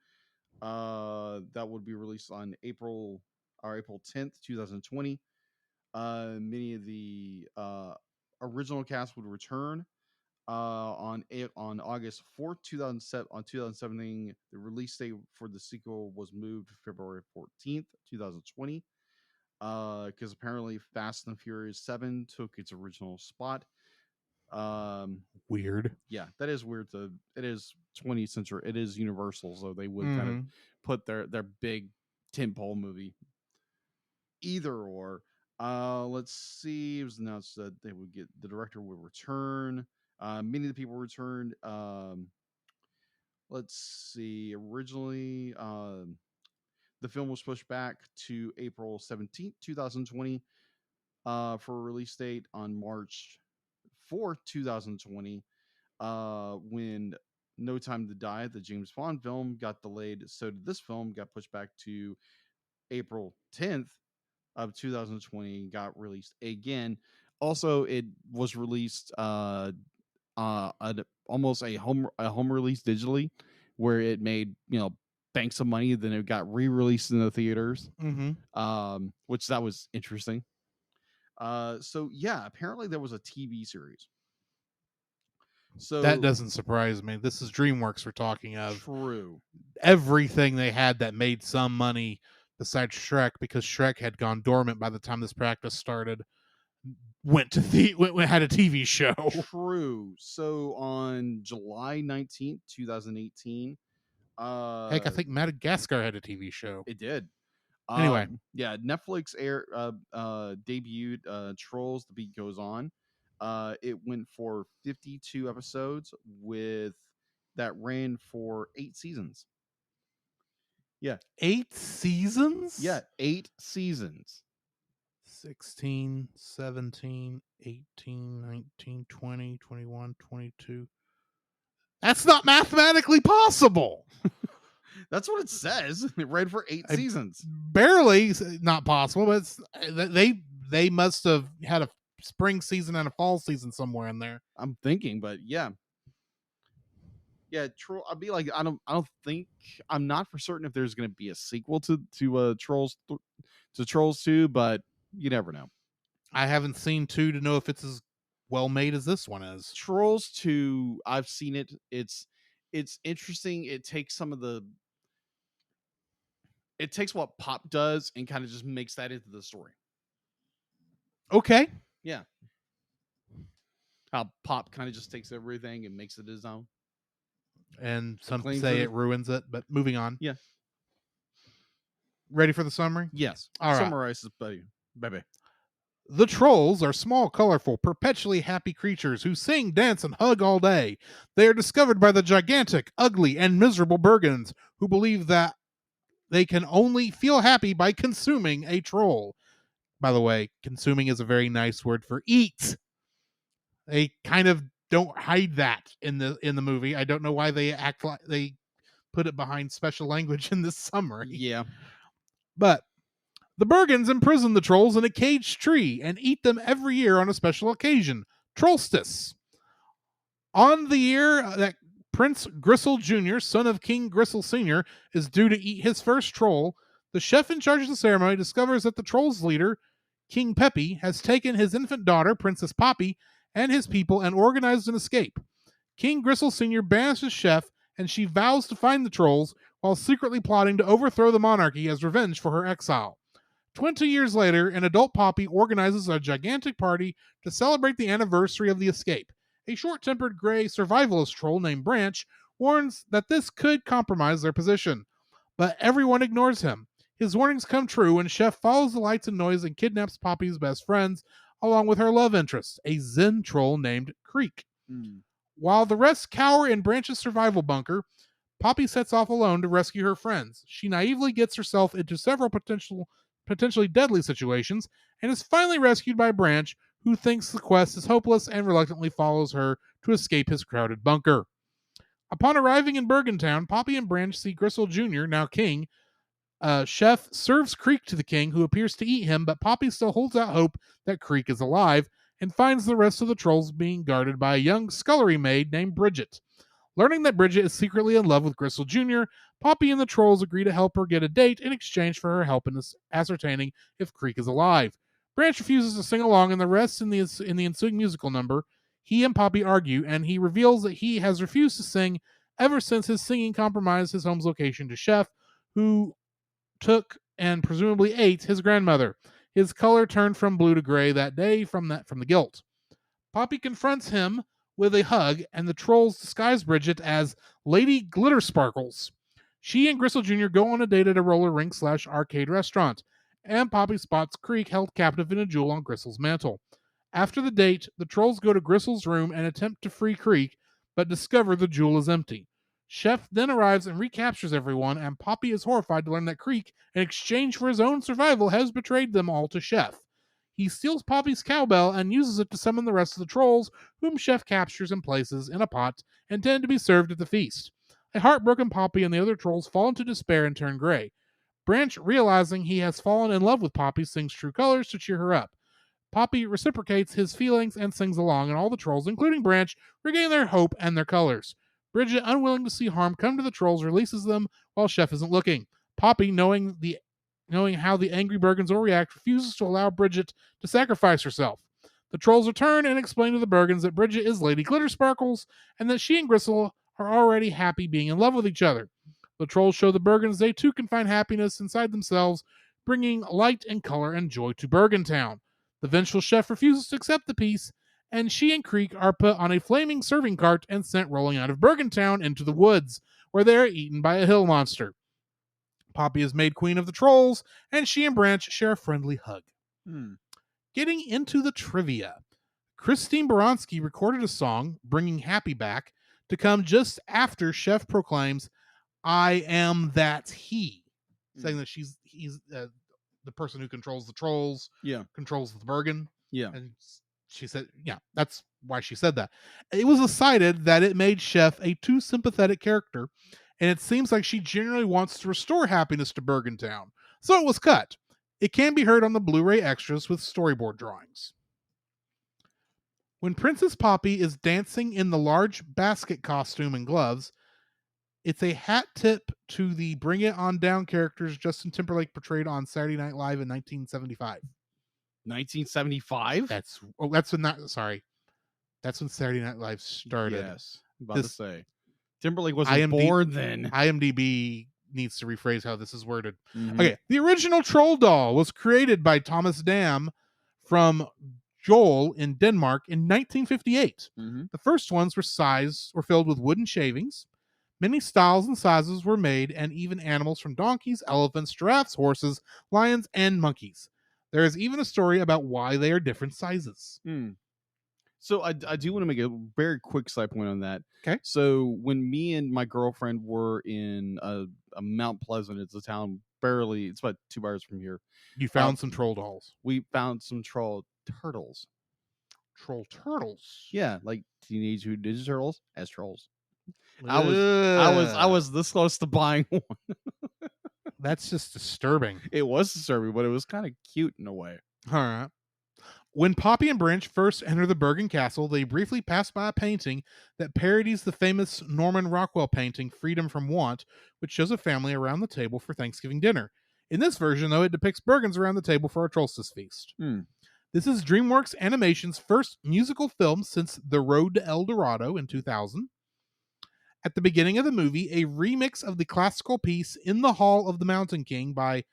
That would be released on April 10th, 2020. Many of the original cast would return on August 4th, 2017. The release date for the sequel was moved to February 14th, 2020. Because apparently Fast and Furious 7 took its original spot. Weird. Yeah, that is weird. It is 20th century. It is Universal, so they would kind of put their big tentpole movie. Either or. Let's see. It was announced that they would get the director would return. Many of the people returned. Let's see. Originally, the film was pushed back to April 17th, 2020, for a release date on March 4th, 2020, when No Time to Die, the James Bond film, got delayed. So did this film, got pushed back to April 10th of 2020, got released again. Also, it was released almost a home release digitally, where it made banks of money. Then it got re-released in the theaters, which that was interesting. So yeah, apparently there was a TV series. So That doesn't surprise me. This is DreamWorks we're talking of. True. Everything they had that made some money besides Shrek, because Shrek had gone dormant by the time this practice started, had a TV show. True. So on July 19th, 2018, Heck, I think Madagascar had a TV show. it did. Anyway. Yeah, Netflix debuted Trolls The Beat Goes On. It went for 52 episodes that ran for 8 seasons. Yeah. 8 seasons? Yeah, 8 seasons. 16, 17, 18, 19, 20, 21, 22. That's not mathematically possible. That's what it says. It ran for 8 seasons. Barely not possible, but they must have had a spring season and a fall season somewhere in there. I'm thinking, but yeah. Yeah, I'll be like, I don't think, I'm not for certain if there's going to be a sequel to Trolls 2, but you never know. I haven't seen 2 to know if it's as well made as this one is. Trolls 2, I've seen it. It's interesting. It takes what Pop does and kind of just makes that into the story. Okay. Yeah. How Pop kind of just takes everything and makes it his own. And some say it ruins it, but moving on. Yeah. Ready for the summary? Yes. All right. Summarize this, baby. The trolls are small, colorful, perpetually happy creatures who sing, dance, and hug all day. They are discovered by the gigantic, ugly, and miserable Bergens, who believe that they can only feel happy by consuming a troll. By the way, consuming is a very nice word for eat. They kind of don't hide that in the movie. I don't know why they act like they put it behind special language in this summary. Yeah. But the Bergens imprison the trolls in a caged tree and eat them every year on a special occasion, Trollstice. On the year that Prince Gristle Jr., son of King Gristle Sr., is due to eat his first troll, the chef in charge of the ceremony discovers that the trolls' leader, King Peppy, has taken his infant daughter, Princess Poppy, and his people and organized an escape. King Gristle Sr. bans his chef, and she vows to find the trolls while secretly plotting to overthrow the monarchy as revenge for her exile. 20 years later, an adult Poppy organizes a gigantic party to celebrate the anniversary of the escape. A short-tempered gray survivalist troll named Branch warns that this could compromise their position, but everyone ignores him. His warnings come true when Chef follows the lights and noise and kidnaps Poppy's best friends, along with her love interest, a Zen troll named Creek. While the rest cower in Branch's survival bunker, Poppy sets off alone to rescue her friends. She naively gets herself into several potentially deadly situations and is finally rescued by Branch, who thinks the quest is hopeless and reluctantly follows her to escape his crowded bunker. Upon arriving in Bergentown, Poppy and Branch see Gristle Jr., now king. Chef serves Creek to the king, who appears to eat him, but Poppy still holds out hope that Creek is alive and finds the rest of the trolls being guarded by a young scullery maid named Bridget. Learning that Bridget is secretly in love with Gristle Jr., Poppy and the trolls agree to help her get a date in exchange for her help in ascertaining if Creek is alive. Branch refuses to sing along, and the rest in the ensuing musical number, he and Poppy argue, and he reveals that he has refused to sing ever since his singing compromised his home's location to Chef, who took and presumably ate his grandmother. His color turned from blue to gray that day from the guilt. Poppy confronts him with a hug, and the trolls disguise Bridget as Lady Glittersparkles. She and Gristle Jr. go on a date at a roller rink / arcade restaurant, and Poppy spots Creek held captive in a jewel on Gristle's mantle. After the date, the trolls go to Gristle's room and attempt to free Creek, but discover the jewel is empty. Chef then arrives and recaptures everyone, and Poppy is horrified to learn that Creek, in exchange for his own survival, has betrayed them all to Chef. He steals Poppy's cowbell and uses it to summon the rest of the trolls, whom Chef captures and places in a pot, intended to be served at the feast. A heartbroken Poppy and the other trolls fall into despair and turn gray. Branch, realizing he has fallen in love with Poppy, sings True Colors to cheer her up. Poppy reciprocates his feelings and sings along, and all the trolls, including Branch, regain their hope and their colors. Bridget, unwilling to see harm come to the trolls, releases them while Chef isn't looking. Poppy, knowing how the angry Bergens will react, refuses to allow Bridget to sacrifice herself. The trolls return and explain to the Bergens that Bridget is Lady Glittersparkles and that she and Gristle are already happy being in love with each other. The trolls show the Bergens they too can find happiness inside themselves, bringing light and color and joy to Bergentown. The vengeful Chef refuses to accept the peace, and she and Creek are put on a flaming serving cart and sent rolling out of Bergentown into the woods, where they are eaten by a hill monster. Poppy is made queen of the trolls, and she and Branch share a friendly hug. Getting into the trivia. Christine Baranski recorded a song, Bringing Happy Back, to come just after Chef proclaims, "I am that he," saying that he's the person who controls the trolls, controls the Bergen. And she said, that's why she said that. It was decided that it made Chef a too sympathetic character, and it seems like she genuinely wants to restore happiness to Bergentown. So it was cut. It can be heard on the Blu-ray extras with storyboard drawings. When Princess Poppy is dancing in the large basket costume and gloves, it's a hat tip to the Bring It On Down characters Justin Timberlake portrayed on Saturday Night Live in 1975. 1975? That's when Saturday Night Live started. Yes. About to say. Timberlake wasn't born then. IMDb needs to rephrase how this is worded. Okay. The original Troll doll was created by Thomas Dam from Joel in Denmark in 1958. The first ones were filled with wooden shavings. Many styles and sizes were made, and even animals from donkeys, elephants, giraffes, horses, lions, and monkeys. There is even a story about why they are different sizes. So I do want to make a very quick side point on that. Okay. So when me and my girlfriend were in a Mount Pleasant, it's a town it's about 2 hours from here. You found some troll dolls. We found some troll turtles. Troll turtles? Yeah, like Teenage Mutant Ninja Turtles as trolls. I was this close to buying one. That's just disturbing. It was disturbing, but it was kind of cute in a way. All right. When Poppy and Branch first enter the Bergen Castle, they briefly pass by a painting that parodies the famous Norman Rockwell painting Freedom from Want, which shows a family around the table for Thanksgiving dinner. In this version, though, it depicts Bergens around the table for a Trollstice feast. This is DreamWorks Animation's first musical film since The Road to El Dorado in 2000. At the beginning of the movie, a remix of the classical piece In the Hall of the Mountain King by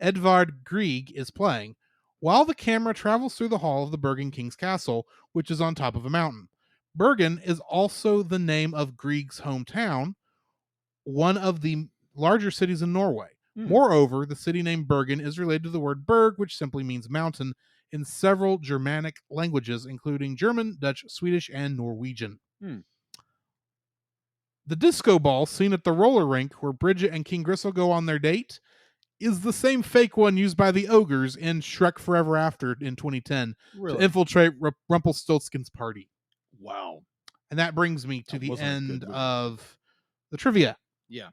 Edvard Grieg is playing, while the camera travels through the hall of the Bergen King's castle, which is on top of a mountain. Bergen is also the name of Grieg's hometown, one of the larger cities in Norway. Moreover, the city name Bergen is related to the word berg, which simply means mountain, in several Germanic languages, including German, Dutch, Swedish, and Norwegian. The disco ball seen at the roller rink where Bridget and King Gristle go on their date is the same fake one used by the ogres in Shrek Forever After in 2010 to infiltrate Rumpelstiltskin's party. Wow. And that brings me to the end of the trivia. Yeah.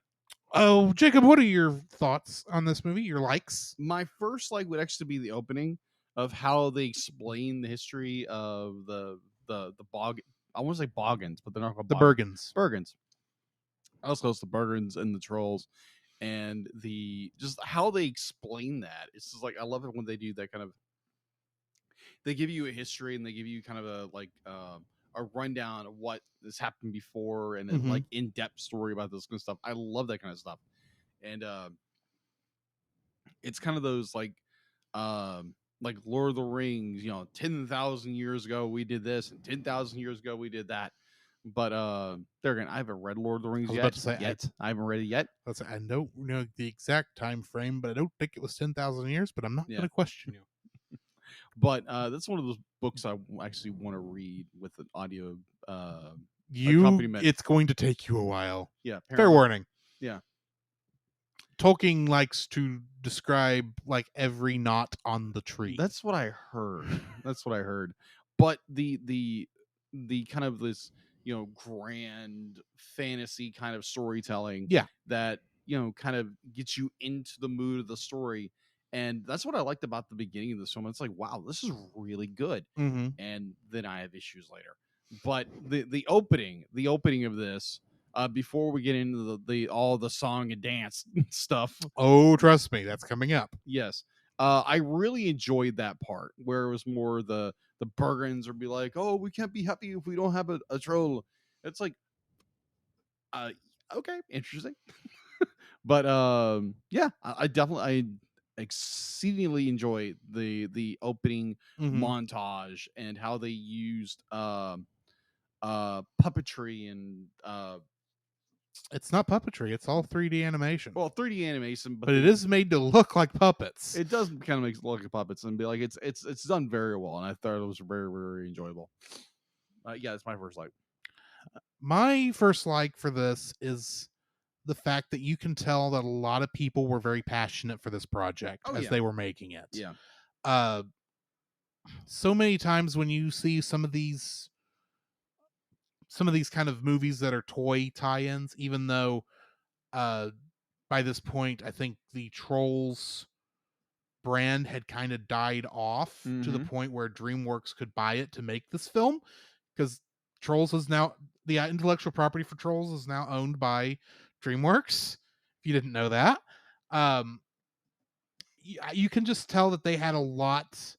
Oh, Jacob, what are your thoughts on this movie? Your likes? My first like would actually be the opening of how they explain the history of the bog. I want to say Boggins, but they're not called Bergens. Bergens. I was close to Bergens and the trolls, and just how they explain that. It's just like I love it when they do that kind of. They give you a history and they give you kind of a rundown of what has happened before and then like in-depth story about this kind of stuff. I love that kind of stuff, and it's kind of those like Lord of the Rings. 10,000 years ago we did this, and 10,000 years ago we did that. But there again, I haven't read Lord of the Rings yet. I haven't read it yet. I don't know the exact time frame, but I don't think it was 10,000 years. But I'm not going to question you. But that's one of those books I actually want to read with an audio accompaniment. It's going to take you a while. Yeah, fair warning. Yeah. Tolkien likes to describe like every knot on the tree. That's what I heard. That's what I heard. But the kind of this, grand fantasy kind of storytelling, Yeah. that, kind of gets you into the mood of the story. And that's what I liked about the beginning of this film. It's like, wow, this is really good. Mm-hmm. And then I have issues later. But the opening of this, before we get into the all the song and dance stuff, Oh, trust me, that's coming up. yes, I really enjoyed that part where it was more the Bergens would be like, "Oh, we can't be happy if we don't have a troll." It's like, uh, okay, interesting. But yeah, I definitely exceedingly enjoy the opening Mhm. montage and how they used puppetry and It's not puppetry; it's all 3D animation. well, 3D animation, but it is made to look like puppets. It does kind of make it look like puppets and be like it's done very well, and I thought it was very, very enjoyable. Yeah, it's my first like. My first like for this is the fact that you can tell that a lot of people were very passionate for this project as they were making it. Yeah. So many times when you see some of these kind of movies that are toy tie-ins, even though by this point I think the Trolls brand had kind of died off to the point where DreamWorks could buy it to make this film, because Trolls is now the intellectual property for Trolls is now owned by DreamWorks. If you didn't know that, you can just tell that they had a lot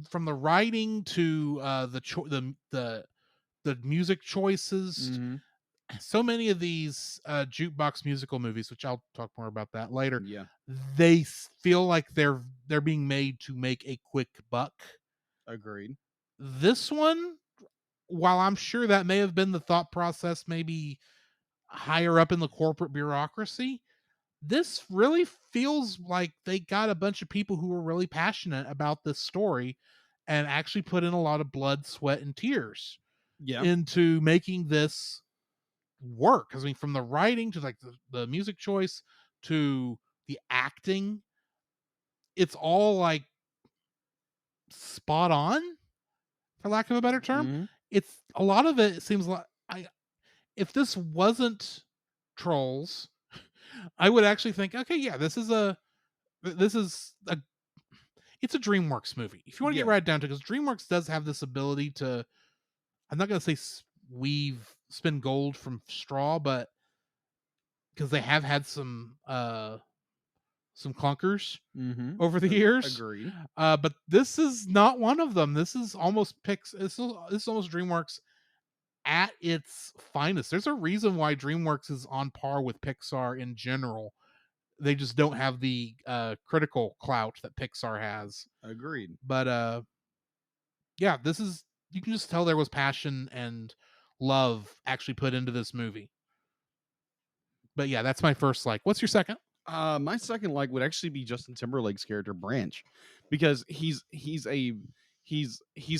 from the writing to the music choices. So many of these jukebox musical movies, which I'll talk more about that later, they feel like they're being made to make a quick buck. Agreed. This one, while I'm sure that may have been the thought process maybe higher up in the corporate bureaucracy, this really feels like they got a bunch of people who were really passionate about this story and actually put in a lot of blood, sweat, and tears into making this work. I mean, from the writing to like the music choice to the acting, it's all like spot on, for lack of a better term. It's a lot of it seems like if this wasn't Trolls, I would actually think, okay, yeah, it's a DreamWorks movie. If you want to get right down to it, because DreamWorks does have this ability to, I'm not going to say spin gold from straw, but because they have had some clunkers over the years. Agreed. But this is not one of them. This is almost this is almost DreamWorks at its finest. There's a reason why DreamWorks is on par with Pixar in general. They just don't have the critical clout that Pixar has. Agreed. But yeah, you can just tell there was passion and love actually put into this movie. But yeah, that's my first like. What's your second? My second like would actually be Justin Timberlake's character Branch, because he's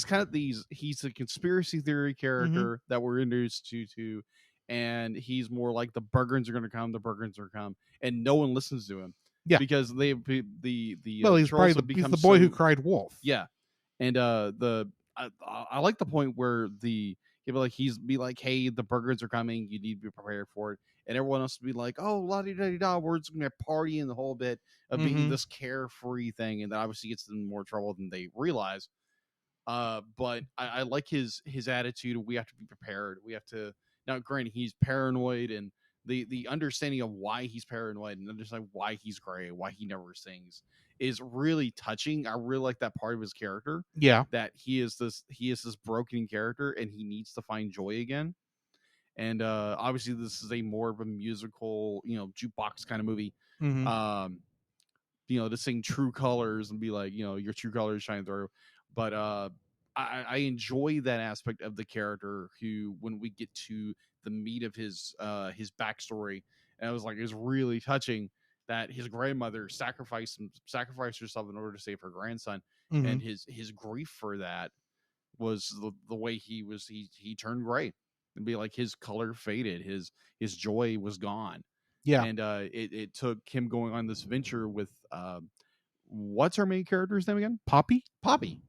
kind of he's a conspiracy theory character that we're introduced to, and he's more like the Bergens are going to come, and no one listens to him. Yeah, because he's probably he's the boy who cried wolf. Yeah, and I like the point where he'd be like, hey, the Bergens are coming, you need to be prepared for it. And everyone else would be like, oh, la-di-da-di-da, we're just going to party in the whole bit of being this carefree thing. And that obviously gets them in more trouble than they realize. But I like his attitude. We have to be prepared. We have to, now granted, he's paranoid, and the understanding of why he's paranoid and understanding why he's gray, why he never sings, is really touching. I really like that part of his character. Yeah. That he is this broken character and he needs to find joy again. And obviously this is a more of a musical, jukebox kind of movie. To sing True Colors and be like, your true colors shine through. But I enjoy that aspect of the character who, when we get to the meat of his backstory, and it was really touching that his grandmother sacrificed herself in order to save her grandson, and his grief for that was the way he turned gray and be like his color faded, his joy was gone. Yeah. And it took him going on this venture with what's our main character's name again? Poppy? Poppy.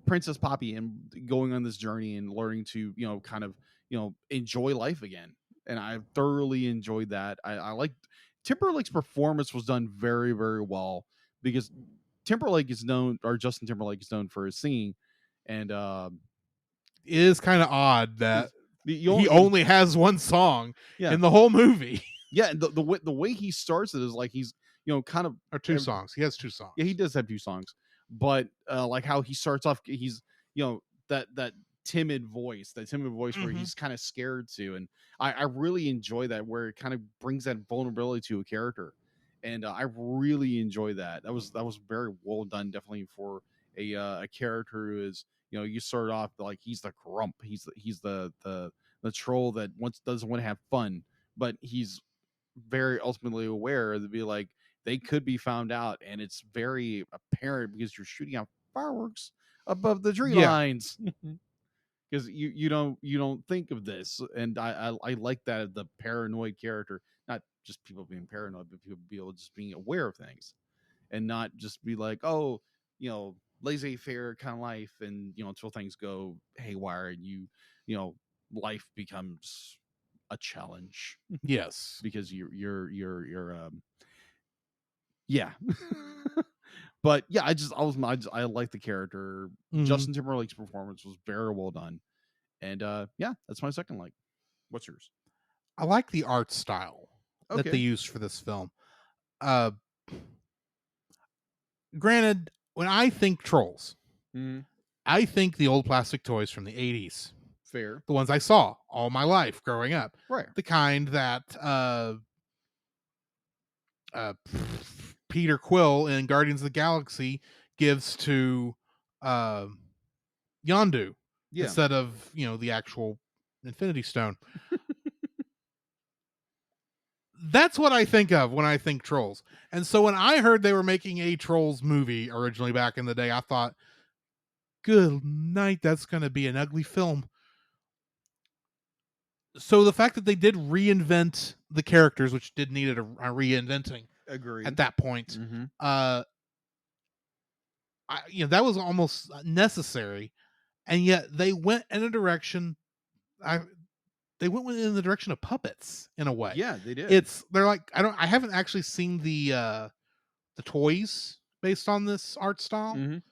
Princess Poppy, and going on this journey and learning to, kind of, enjoy life again. And I thoroughly enjoyed that. I like Timberlake's performance was done very, very well, because Timberlake is known, or Justin Timberlake is known for his singing. And It is kind of odd that he he only has one song Yeah. in the whole movie. Yeah, and the way he starts it is like he's, kind of, Or two songs. He has 2 songs. yeah, he does have 2 songs, but like how he starts off, he's, that timid voice where Mhm. he's kind of scared to, and I really enjoy that, where it kind of brings that vulnerability to a character, and I really enjoy that. That was very well done, definitely, for a character who is, you start off like he's the grump, he's the troll that doesn't want to have fun, but he's very ultimately aware to be like, they could be found out, and it's very apparent because you're shooting out fireworks above the tree Yeah. lines. Because you don't think of this, and I like that, the paranoid character, not just people being paranoid, but people just being aware of things, and not just be like, oh, laissez-faire kind of life, and until things go haywire, and life becomes a challenge. Yes. Because you're yeah. But yeah, I like the character. Mhm. Justin Timberlake's performance was very well done, and yeah, that's my second like. What's yours? I like the art style that Okay. they used for this film. Granted, when I think trolls, I think the old plastic toys from the 80s. Fair. The ones I saw all my life growing up. Right. The kind that Peter Quill in Guardians of the Galaxy gives to Yondu Yeah. instead of, the actual Infinity Stone. That's what I think of when I think trolls. And so when I heard they were making a Trolls movie originally back in the day, I thought, good night, that's going to be an ugly film. So the fact that they did reinvent the characters, which did need a reinventing Agree. at that point, Mm-hmm. that was almost necessary, and yet they went in a direction. They went in the direction of puppets in a way. Yeah, they did. They're like, I haven't actually seen the toys based on this art style, Mhm.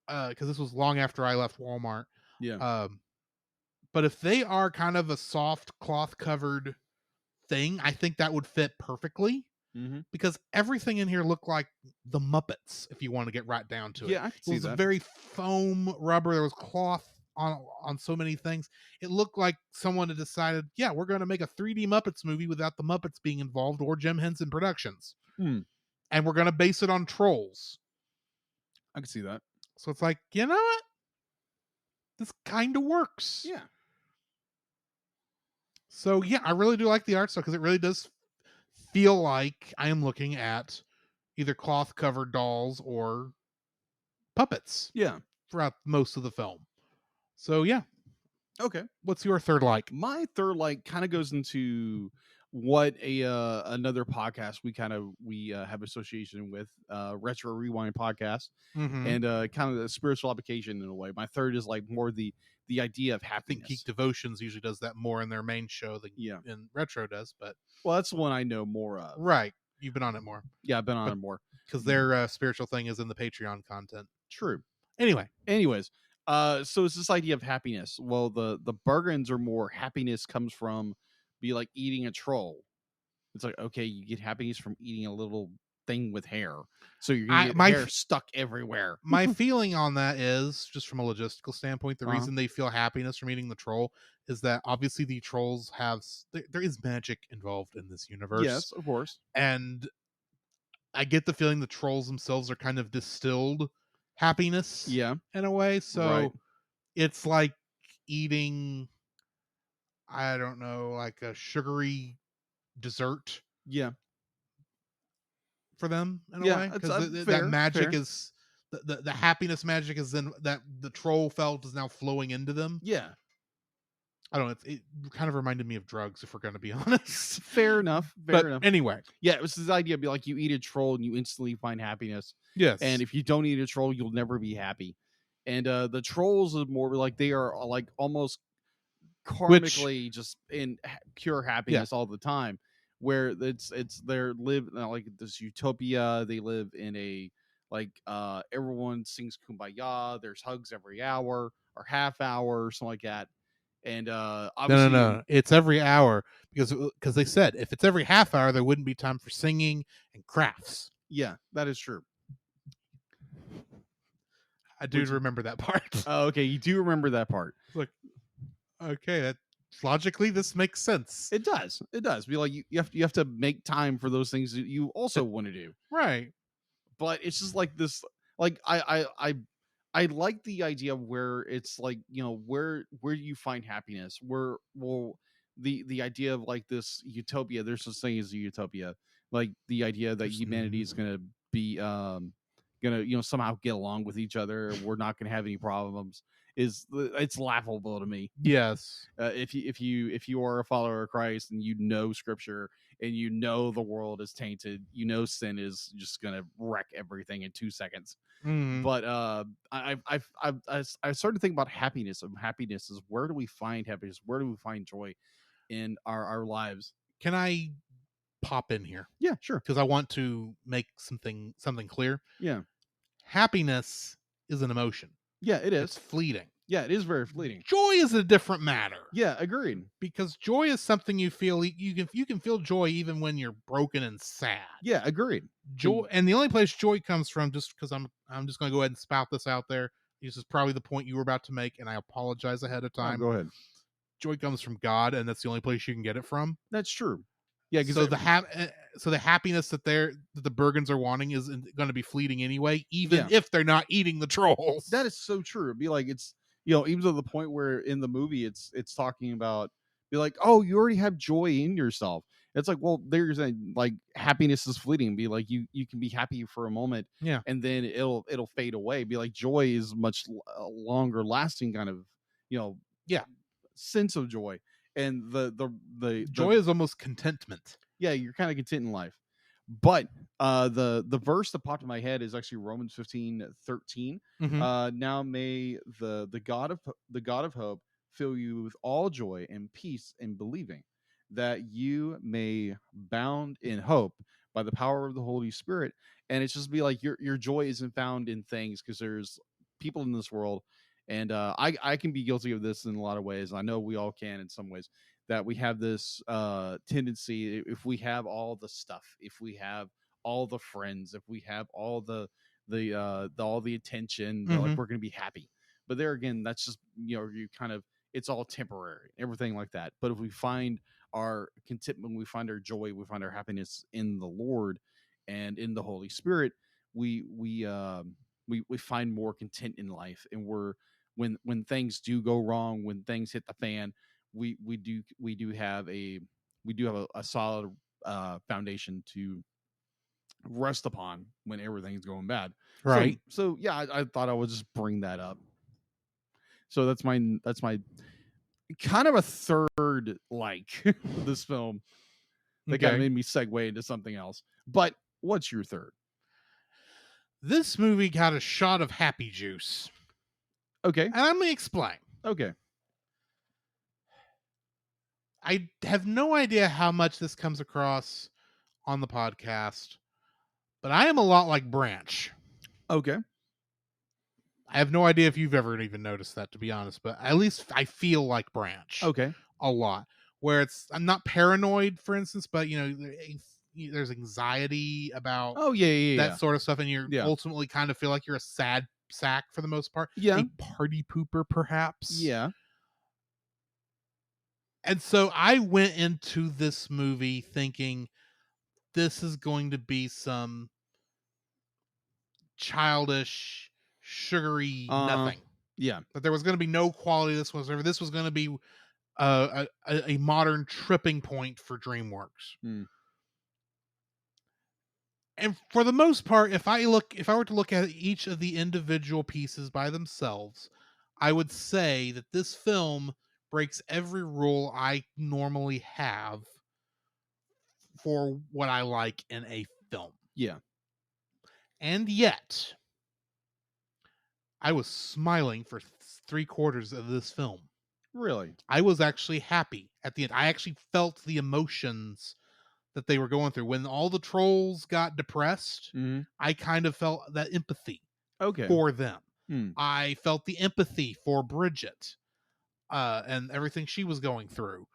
Because this was long after I left Walmart. Yeah. But if they are kind of a soft cloth covered thing, I think that would fit perfectly. Mm-hmm. Because everything in here looked like the Muppets, if you want to get right down to it. Yeah, I can It see was that. very foam rubber. There was cloth on so many things. It looked like someone had decided, yeah, we're going to make a 3D Muppets movie without the Muppets being involved, or Jim Henson Productions. And we're going to base it on trolls. I can see that. So it's like, you know what? This kind of works. Yeah. So yeah, I really do like the art style, because it really does feel like I am looking at either cloth covered dolls or puppets. Yeah. Throughout most of the film. So yeah. Okay. What's your third like? My third like kind of goes into what another podcast we have association with, Retro Rewind podcast, and kind of the spiritual application in a way. My third is like more the idea of I happiness. think Geek Devotions usually does that more in their main show than Retro does, but well, that's the one I know more of. Right. You've been on it more. Yeah, I've been on it more. Because their spiritual thing is in the Patreon content. True. Anyways, so it's this idea of happiness. Well, the Bergens are more happiness comes from be like eating a troll. It's like, okay, you get happiness from eating a little thing with hair. So you're gonna get hair stuck everywhere. My feeling on that is, just from a logistical standpoint, the Uh-huh. reason they feel happiness from eating the troll is that obviously the trolls there is magic involved in this universe. Yes, of course. And I get the feeling the trolls themselves are kind of distilled happiness, Yeah, in a way. So right. It's like eating, I don't know, like a sugary dessert. Yeah, for them in a Yeah, way, it's, because fair, that magic fair. is the happiness magic is then that the troll felt is now flowing into them. Yeah. I don't know. It kind of reminded me of drugs, if we're going to be honest. Fair enough. But anyway, Yeah, it was this idea. Be like, you eat a troll and you instantly find happiness. yes. And if you don't eat a troll, you'll never be happy. And the trolls are more like they are like almost karmically just in pure happiness all the time, where it's they're live like this utopia. They live in a like everyone sings kumbaya. There's hugs every hour or half hour or something like that. And obviously, No. It's every hour because they said if it's every half hour, there wouldn't be time for singing and crafts. Yeah, that is true. I do remember that part. Oh, okay, you do remember that part. Look, okay, that logically this makes sense. It does. It does. Be like you have to make time for those things that you also want to do. Right. But it's just like this. Like I like the idea of where it's like, you know, where you find happiness. Where the idea of like this utopia. There's such thing as a utopia. Like the idea that humanity is gonna be gonna, you know, somehow get along with each other. We're not gonna have any problems. It's laughable to me. Yes. If you are a follower of Christ and you know Scripture and you know the world is tainted, you know sin is just gonna wreck everything in 2 seconds. Mhm. But I started to think about happiness. And happiness is, where do we find happiness? Where do we find joy in our lives? Can I pop in here? Yeah, sure. Because I want to make something clear. Yeah, Happiness is an emotion. yeah, it It's is. fleeting. Yeah, it is very fleeting. Joy is a different matter. Yeah, agreed. Because joy is something you feel. You can feel joy even when you're broken and sad. Yeah, agreed. Joy, and the only place joy comes from, just because I'm just going to go ahead and spout this out there. This is probably the point you were about to make, and I apologize ahead of time. Go ahead. Joy comes from God, and that's the only place you can get it from. That's true. Yeah, so the happiness that the Bergens are wanting is going to be fleeting anyway, even if they're not eating the trolls. That is so true. It'd be like, it's, you know, even to the point where in the movie it's talking about, be like, oh, you already have joy in yourself. It's like, well, there's a like happiness is fleeting. Be like, you can be happy for a moment, and then it'll fade away. Be like, joy is much longer lasting kind of, you know, sense of joy. And the joy is almost contentment. Yeah, you're kind of content in life. But the verse that popped in my head is actually Romans 15:13. Now may the God of hope fill you with all joy and peace in believing, that you may bound in hope by the power of the Holy Spirit. And it's just be like, your joy isn't found in things, because there's people in this world, and I can be guilty of this in a lot of ways. I know we all can in some ways, that we have this tendency, if we have all the stuff, if we have all the friends, if we have all the attention, like, we're going to be happy. But there again, that's just, you know, you kind of, it's all temporary, everything like that. But if we find our contentment, we find our joy, we find our happiness in the Lord and in the Holy Spirit, we find more content in life. And when things do go wrong, when things hit the fan, we do have a solid foundation to rest upon when everything's going bad. Right. So yeah, I thought I would just bring that up. So that's my kind of a third like this film that kind of made me segue into something else. But what's your third? This movie got a shot of happy juice. Okay. And I'm going to explain. Okay. I have no idea how much this comes across on the podcast, but I am a lot like Branch. Okay. I have no idea if you've ever even noticed that, to be honest, but at least I feel like Branch. Okay. A lot. Where I'm not paranoid, for instance, but, you know, there's anxiety about that sort of stuff, and you ultimately kind of feel like you're a sad sack for the most part. Yeah. A party pooper, perhaps. Yeah. And so I went into this movie thinking this is going to be some childish, sugary nothing. Yeah. That there was going to be no quality to this whatsoever. This was going to be a modern tripping point for DreamWorks. And for the most part, if I were to look at each of the individual pieces by themselves, I would say that this film breaks every rule I normally have for what I like in a film. Yeah. And yet, I was smiling for 3/4 of this film. Really? I was actually happy at the end. I actually felt the emotions that they were going through. When all the trolls got depressed, Mm-hmm. I kind of felt that empathy Okay. for them. Hmm. I felt the empathy for Bridget and everything she was going through.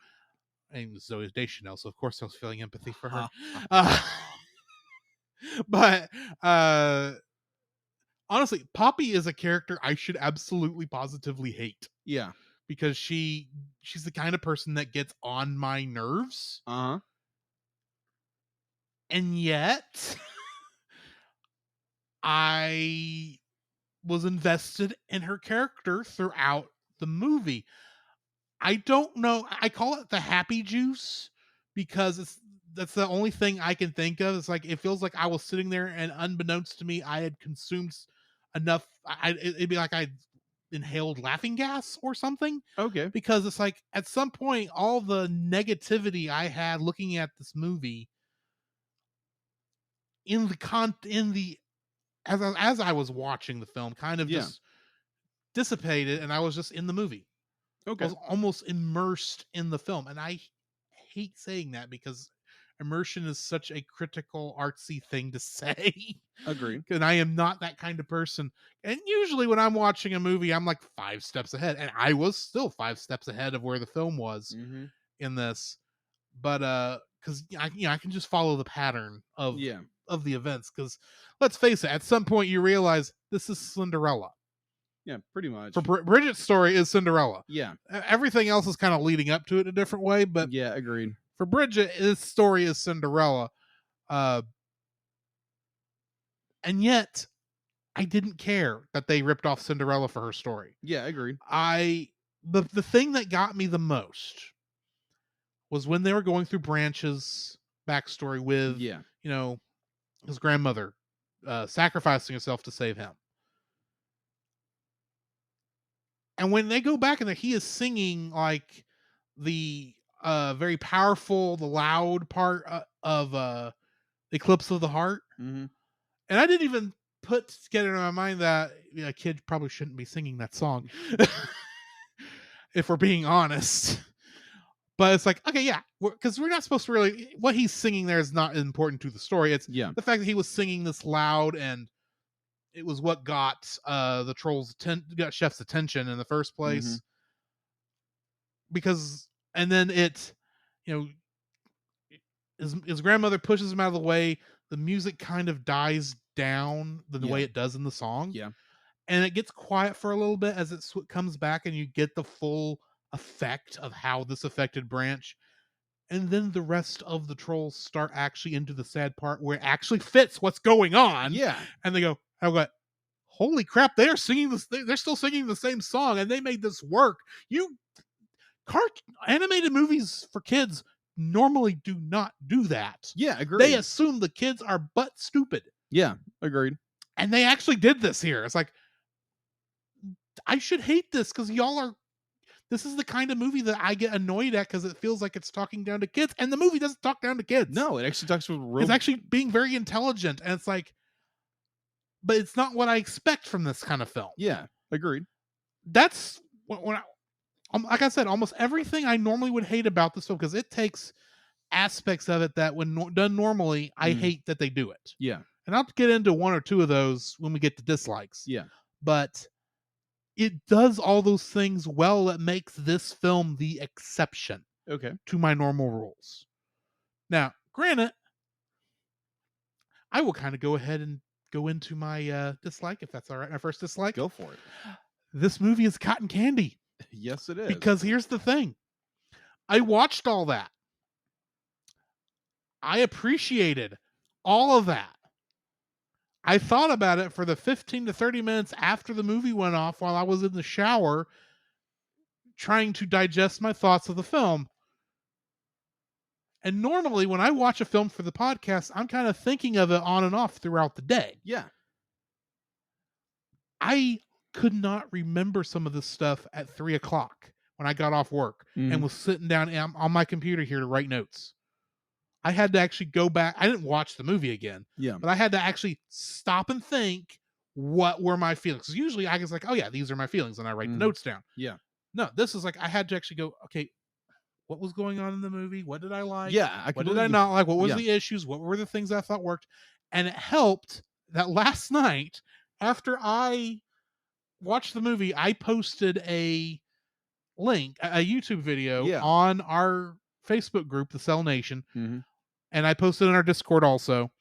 And Zoe Deschanel, so of course I was feeling empathy for her. But honestly, Poppy is a character I should absolutely positively hate Yeah. because she's the kind of person that gets on my nerves, Uh-huh. and yet I was invested in her character throughout the movie. I don't know. I call it the happy juice because that's the only thing I can think of. It's like it feels like I was sitting there, and unbeknownst to me, I had consumed enough. It'd be like I inhaled laughing gas or something. Okay. Because it's like at some point, all the negativity I had looking at this movie as I was watching the film, kind of just dissipated, and I was just in the movie. Okay. I was almost immersed in the film. And I hate saying that because immersion is such a critical, artsy thing to say. Agreed. And I am not that kind of person. And usually when I'm watching a movie, I'm like 5 steps ahead. And I was still 5 steps ahead of where the film was Mm-hmm. in this. But because I can just follow the pattern of the events. Because let's face it, at some point you realize this is Cinderella. Yeah, pretty much. For Bridget's story is Cinderella. Yeah. Everything else is kind of leading up to it in a different way, but yeah, agreed. for Bridget, this story is Cinderella. And yet, I didn't care that they ripped off Cinderella for her story. Yeah, agreed. The thing that got me the most was when they were going through Branch's backstory with, his grandmother sacrificing herself to save him. And when they go back and he is singing like the very powerful, the loud part of Eclipse of the Heart. Mm-hmm. And I didn't even put together in my mind that a kid probably shouldn't be singing that song. If we're being honest. But it's like, okay, yeah, because we're not supposed to really, what he's singing there is not important to the story. It's the fact that he was singing this loud, and it was what got the trolls got Chef's attention in the first place. Mm-hmm. Because, and then it, his grandmother pushes him out of the way. The music kind of dies down the way it does in the song. Yeah. And it gets quiet for a little bit as it comes back, and you get the full effect of how this affected Branch. And then the rest of the trolls start actually into the sad part where it actually fits what's going on. Yeah. And they go, holy crap, they're singing this. They're still singing the same song, and they made this work. Animated movies for kids normally do not do that. Yeah, agreed. They assume the kids are butt stupid. Yeah, agreed. And they actually did this here. It's like, I should hate this because this is the kind of movie that I get annoyed at because it feels like it's talking down to kids, and the movie doesn't talk down to kids. No, it actually talks with real. It's actually being very intelligent, and it's like, but it's not what I expect from this kind of film. Yeah, agreed. That's when like I said, almost everything I normally would hate about this film, because it takes aspects of it that when done normally, I hate that they do it. Yeah. And I'll get into one or two of those when we get to dislikes. Yeah. But it does all those things well that makes this film the exception to my normal rules. Now, granted, I will kind of go ahead and go into my dislike, if that's all right. My first dislike. Go for it. This movie is cotton candy. Yes, it is. Because here's the thing. I watched all that. I appreciated all of that. I thought about it for the 15 to 30 minutes after the movie went off while I was in the shower trying to digest my thoughts of the film. And normally when I watch a film for the podcast, I'm kind of thinking of it on and off throughout the day. Yeah. I could not remember some of this stuff at 3:00 when I got off work and Mhm. was sitting down on my computer here to write notes. I had to actually go back. I didn't watch the movie again, Yeah. but I had to actually stop and think, what were my feelings? 'Cause usually I was like, oh yeah, these are my feelings, and I write the Mhm. notes down. Yeah. No, this is like I had to actually go, okay, what was going on in the movie? What did I like? Yeah, I What did completely I not like? What was yeah. the issues? What were the things I thought worked? And it helped that last night, after I watched the movie, I posted a link, a YouTube video Yeah. on our Facebook group, the Cell Nation, Mhm. and I posted in our Discord also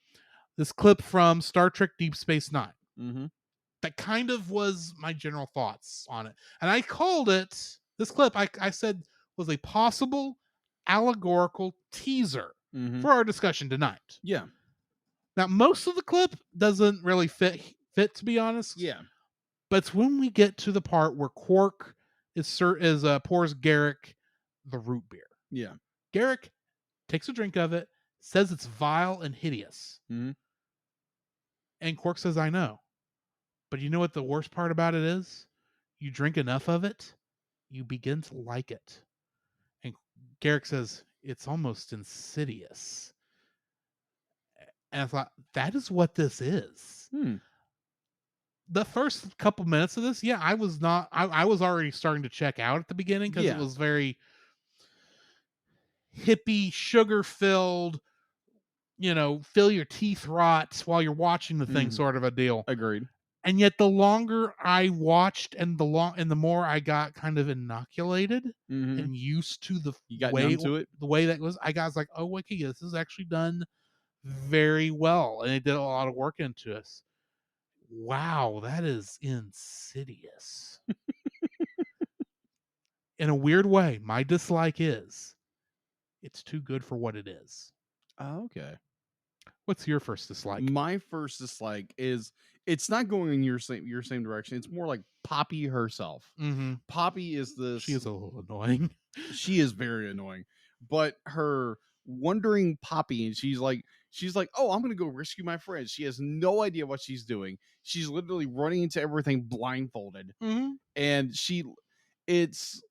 this clip from Star Trek Deep Space Nine. Mhm. That kind of was my general thoughts on it. And I called it, this clip, I said was a possible allegorical teaser Mhm. for our discussion tonight. Yeah. Now, most of the clip doesn't really fit, to be honest. Yeah. But it's when we get to the part where Quark pours Garrick the root beer. Yeah. Garrick takes a drink of it, says it's vile and hideous. Mhm. And Quark says, I know. But you know what the worst part about it is? You drink enough of it, you begin to like it. And Garrick says, it's almost insidious. And I thought, that is what this is. Hmm. The first couple minutes of this, yeah, I was not, I was already starting to check out at the beginning because Yeah. it was very hippie, sugar filled, fill your teeth rot while you're watching the thing Mhm. sort of a deal. Agreed. And yet the longer I watched and the more I got kind of inoculated Mhm. and used to the You got way numb to it? the way that was, I was like, oh, okay, this is actually done very well. And they did a lot of work into us. Wow, that is insidious. In a weird way, my dislike is it's too good for what it is. Oh, okay. What's your first dislike? My first dislike is it's not going in your same direction. It's more like Poppy herself. Mm-hmm. Poppy is this. She is a little annoying. She is very annoying, but her wandering Poppy, and she's like, oh, I'm gonna go rescue my friends. She has no idea what she's doing. She's literally running into everything blindfolded, Mm-hmm. and it's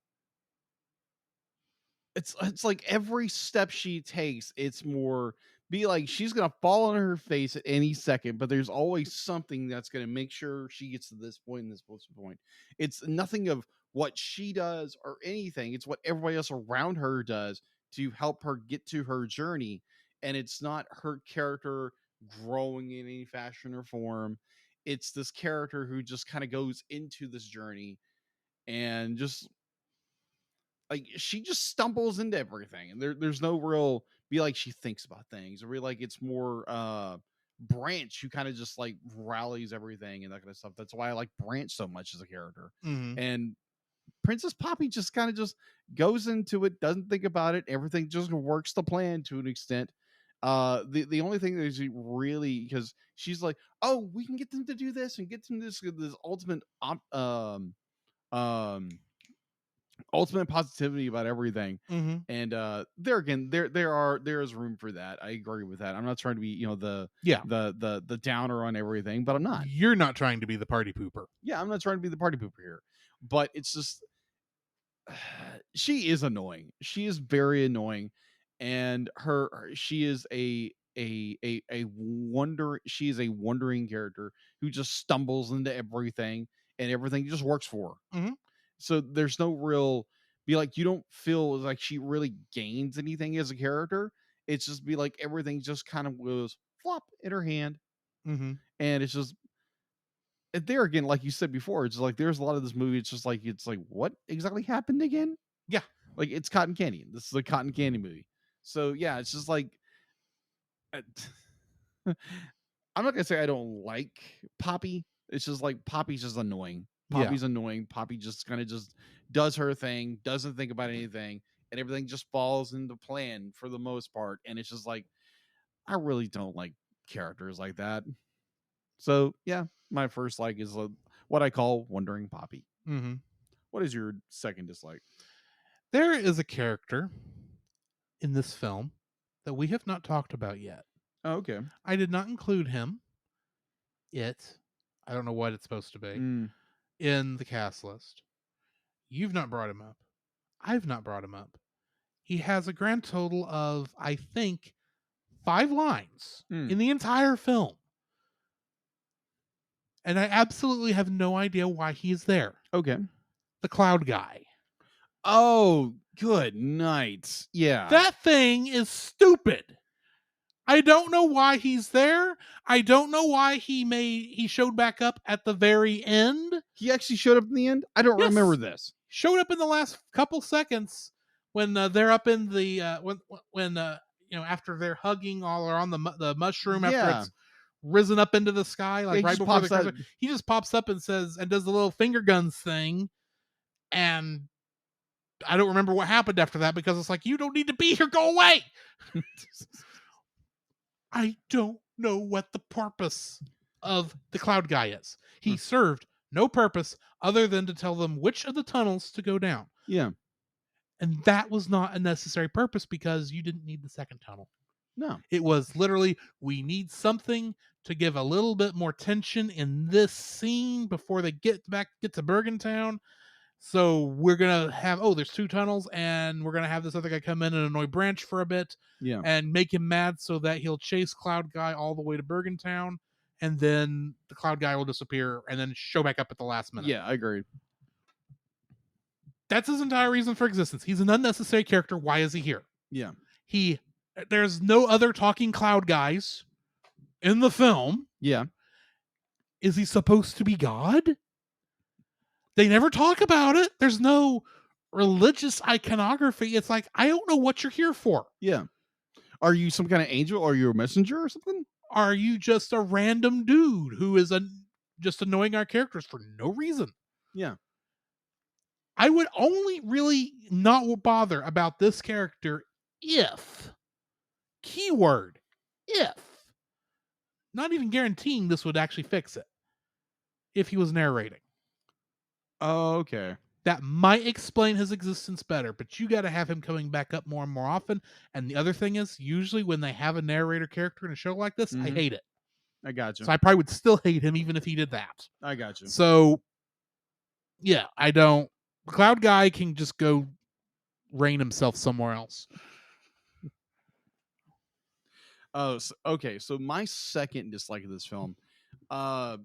it's like every step she takes, it's more be like she's gonna fall on her face at any second, but there's always something that's gonna make sure she gets to this point and this point. It's nothing of what she does or anything. It's what everybody else around her does to help her get to her journey. And it's not her character growing in any fashion or form. It's this character who just kind of goes into this journey and just like she just stumbles into everything, and there's no real be like she thinks about things or be like it's more Branch who kind of just like rallies everything and that kind of stuff. That's why I like Branch so much as a character. Mm-hmm. And Princess Poppy just kind of just goes into it, doesn't think about it, everything just works the plan to an extent. The only thing that is really because she's like, oh, we can get them to do this and get them this ultimate um ultimate positivity about everything. Mm-hmm. And there again, there is room for that. I agree with that. I'm not trying to be the downer on everything, but I'm not. You're not trying to be the party pooper. Yeah, I'm not trying to be the party pooper here, but it's just she is annoying. She is very annoying, and she is a wonder. She is a wandering character who just stumbles into everything, and everything just works for her. Mm-hmm. So there's no real be like you don't feel like she really gains anything as a character. It's just be like everything just kind of goes flop in her hand, Mm-hmm. and it's just there again, like you said before, it's like there's a lot of this movie. It's like what exactly happened again? Yeah. Like it's Cotton Candy. This is a Cotton Candy movie. So yeah, it's just like I'm not gonna say I don't like Poppy. It's just like Poppy's just annoying. Poppy's annoying. Poppy just kind of just does her thing, doesn't think about anything, and everything just falls into plan for the most part. And it's just like I really don't like characters like that. So yeah, my first like is what I call wandering Poppy. Mm-hmm. What is your second dislike? There is a character in this film that we have not talked about yet. Oh, okay. I did not include him. I don't know what it's supposed to be in the cast list. You've not brought him up. I've not brought him up. He has a grand total of, I think, 5 lines in the entire film. And I absolutely have no idea why he's there. Okay. The cloud guy. Oh, good night. Yeah. That thing is stupid. I don't know why he's there. I don't know why he showed back up at the very end. He actually showed up in the end? I don't Yes. remember this. Showed up in the last couple seconds when they're up in the when after they're hugging all are on the mushroom after it's risen up into the sky, like right before the Christmas, he just pops up and says and does the little finger guns thing, and I don't remember what happened after that because it's like, you don't need to be here, go away. I don't know what the purpose of the cloud guy is. He served no purpose other than to tell them which of the tunnels to go down. Yeah. And that was not a necessary purpose because you didn't need the second tunnel. No. It was literally, we need something to give a little bit more tension in this scene before they get to Bergen Town. So we're going to have, there's 2 tunnels, and we're going to have this other guy come in and annoy Branch for a bit. Yeah. And make him mad so that he'll chase Cloud Guy all the way to Bergen Town, and then the Cloud Guy will disappear and then show back up at the last minute. Yeah, I agree. That's his entire reason for existence. He's an unnecessary character. Why is he here? Yeah. There's no other talking cloud guys in the film. Yeah. Is he supposed to be God? They never talk about it. There's no religious iconography. It's like, I don't know what you're here for. Yeah. Are you some kind of angel? Are you a messenger or something? Are you just a random dude who is just annoying our characters for no reason? Yeah. I would only really not bother about this character if, keyword, if, not even guaranteeing this would actually fix it, if he was narrating. Oh, okay. That might explain his existence better, but you got to have him coming back up more and more often. And the other thing is, usually when they have a narrator character in a show like this, I hate it. I got you. So I probably would still hate him even if he did that. I got you. So, yeah, I don't. The Cloud Guy can just go reign himself somewhere else. Oh, okay. So my second dislike of this film, kind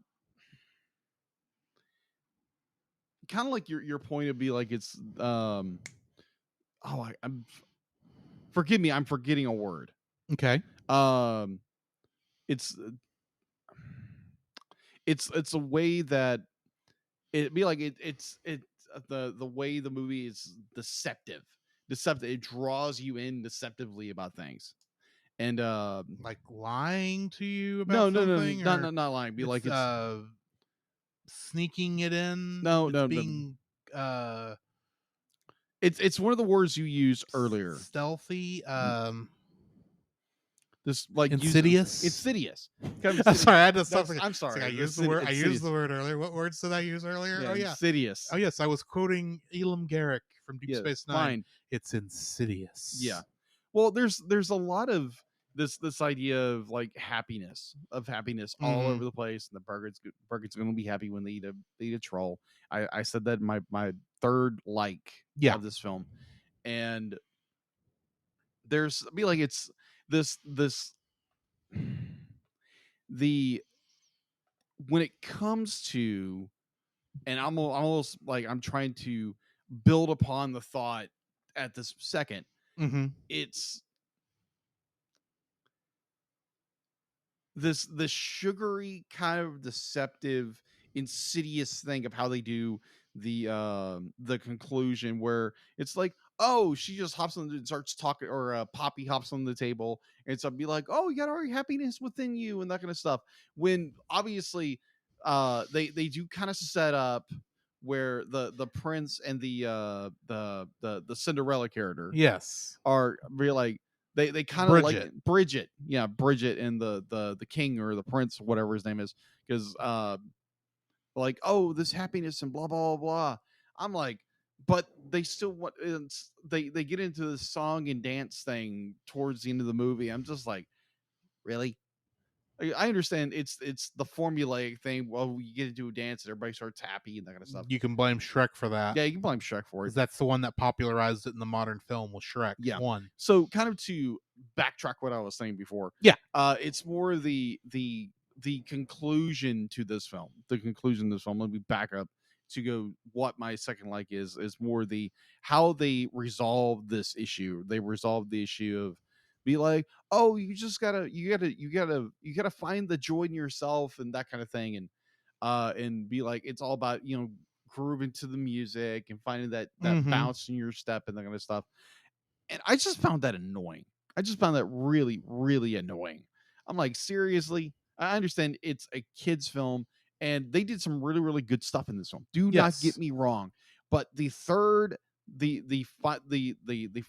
of like your point would be like it's forgive me, I'm forgetting a word. Okay. It's a way that it'd be like it's the way the movie is deceptive. It draws you in deceptively about things. And like lying to you about something? No, not lying. Be like it's sneaking it in. Being it's one of the words you used earlier. Stealthy. This like insidious. Insidious. I'm sorry, I had to stop. I'm sorry. I used the word. I used the word earlier. What words did I use earlier? Yeah, insidious. Oh yes, I was quoting Elam Garrick from Deep Space Nine. Fine. It's insidious. Yeah. Well, there's a lot of this idea of like happiness all over the place, and the Bergen's going to be happy when they eat a troll. I said that in my third of this film, and there's be like it's this the when it comes to, and I'm almost like I'm trying to build upon the thought at this second. It's this sugary kind of deceptive, insidious thing of how they do the conclusion, where it's like, oh, she just hops on and starts talking, or Poppy hops on the table and so be like, oh, you got our happiness within you and that kind of stuff, when obviously they do kind of set up where the prince and the Cinderella character are really like they kind of like Bridget, Bridget and the king or the prince, whatever his name is, because like, oh, this happiness and blah blah blah. I'm like, but they still want they get into the song and dance thing towards the end of the movie. I'm just like, really? I understand it's the formulaic thing. Well, you get to do a dance and everybody starts happy and that kind of stuff. You can blame Shrek for that. Yeah, you can blame Shrek for Because it. that's the one that popularized it in the modern film was Shrek. Yeah. One. So kind of to backtrack what I was saying before. Yeah. It's more the conclusion to this film. The conclusion to this film. Let me back up to go what my second like is more the how they resolve this issue. They resolve the issue of be like, oh, you gotta find the joy in yourself and that kind of thing, and be like, it's all about, you know, grooving to the music and finding that Mhm. bounce in your step and that kind of stuff. And I just found that annoying. I just found that really, really annoying. I'm like, seriously? I understand it's a kid's film, and they did some really, really good stuff in this film. Do not Yes. get me wrong, but the third, the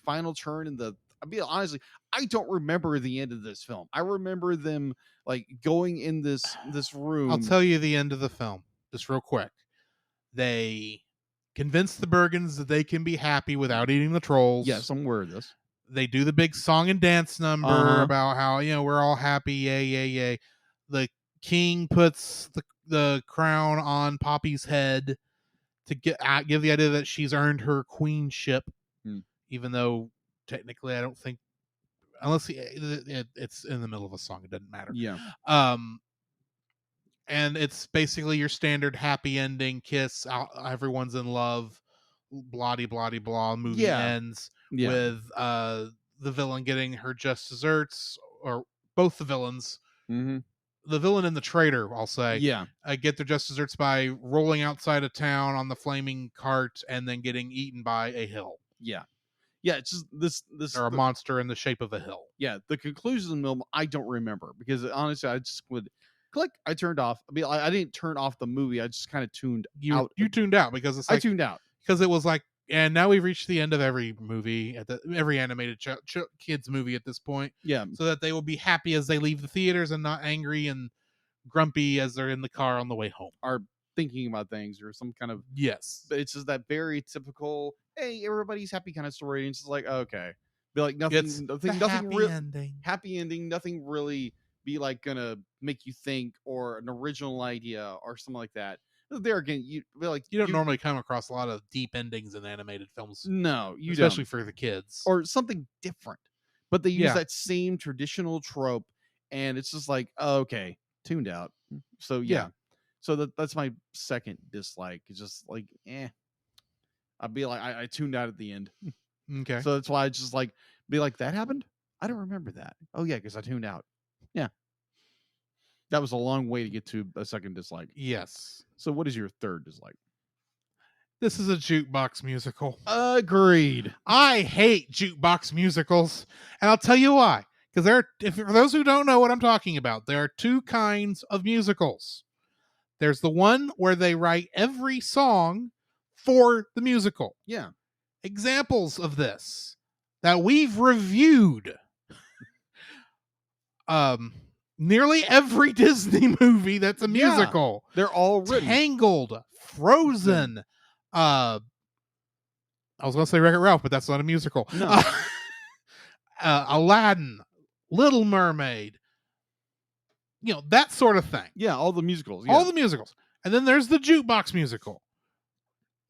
final turn in the. I mean, honestly, I don't remember the end of this film. I remember them like going in this room. I'll tell you the end of the film, just real quick. They convince the Bergens that they can be happy without eating the trolls. Yes, I'm aware of this. They do the big song and dance number about how, you know, we're all happy, yay, yay, yay. The king puts the crown on Poppy's head to give the idea that she's earned her queenship, even though technically I don't think, unless it's in the middle of a song, it doesn't matter. Yeah. And it's basically your standard happy ending, kiss, everyone's in love, blah blah blah. Movie ends with the villain getting her just desserts, or both the villains. Mm-hmm. The villain and the traitor, I'll say, get their just desserts by rolling outside of town on the flaming cart and then getting eaten by a hill. Yeah. It's just this or a monster in the shape of a hill. Yeah, the conclusion of the film I don't remember, because honestly I just would click. I turned off. I mean, I didn't turn off the movie. I just kind of tuned out. You tuned out because it's like, I tuned out because it was like, and now we've reached the end of every movie every animated kids movie at this point. Yeah, so that they will be happy as they leave the theaters and not angry and grumpy as they're in the car on the way home. Are thinking about things or some kind of But it's just that very typical, hey, everybody's happy kind of story. And it's just like, okay, be like nothing happy ending. Happy ending. Nothing really be like gonna make you think, or an original idea or something like that. There again, you don't normally come across a lot of deep endings in animated films. No, you especially don't. for the kids, or something different. But they use that same traditional trope, and it's just like, oh, okay, tuned out. So yeah. So that's my second dislike. It's just like, I'd be like, I tuned out at the end. Okay. So that's why I just like be like, that happened? I don't remember that. Oh yeah, because I tuned out. Yeah. That was a long way to get to a second dislike. Yes. So what is your third dislike? This is a jukebox musical. Agreed. I hate jukebox musicals, and I'll tell you why. Because for those who don't know what I'm talking about, there are two kinds of musicals. There's the one where they write every song for the musical. Yeah. Examples of this that we've reviewed. Nearly every Disney movie that's a musical. They're all written. Tangled, Frozen. I was going to say Wreck-It Ralph, but that's not a musical. No. Aladdin, Little Mermaid. You know, that sort of thing. Yeah, all the musicals. Yeah. All the musicals. And then there's the jukebox musical.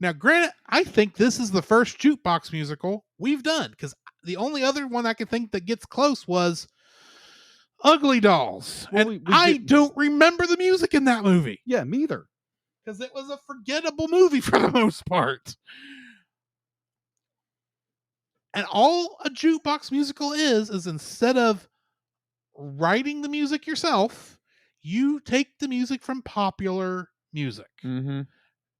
Now, granted, I think this is the first jukebox musical we've done, because the only other one I could think that gets close was Ugly Dolls. Well, and I don't remember the music in that movie. Yeah, me either. Because it was a forgettable movie for the most part. And all a jukebox musical is instead of writing the music yourself, you take the music from popular music. Mm-hmm.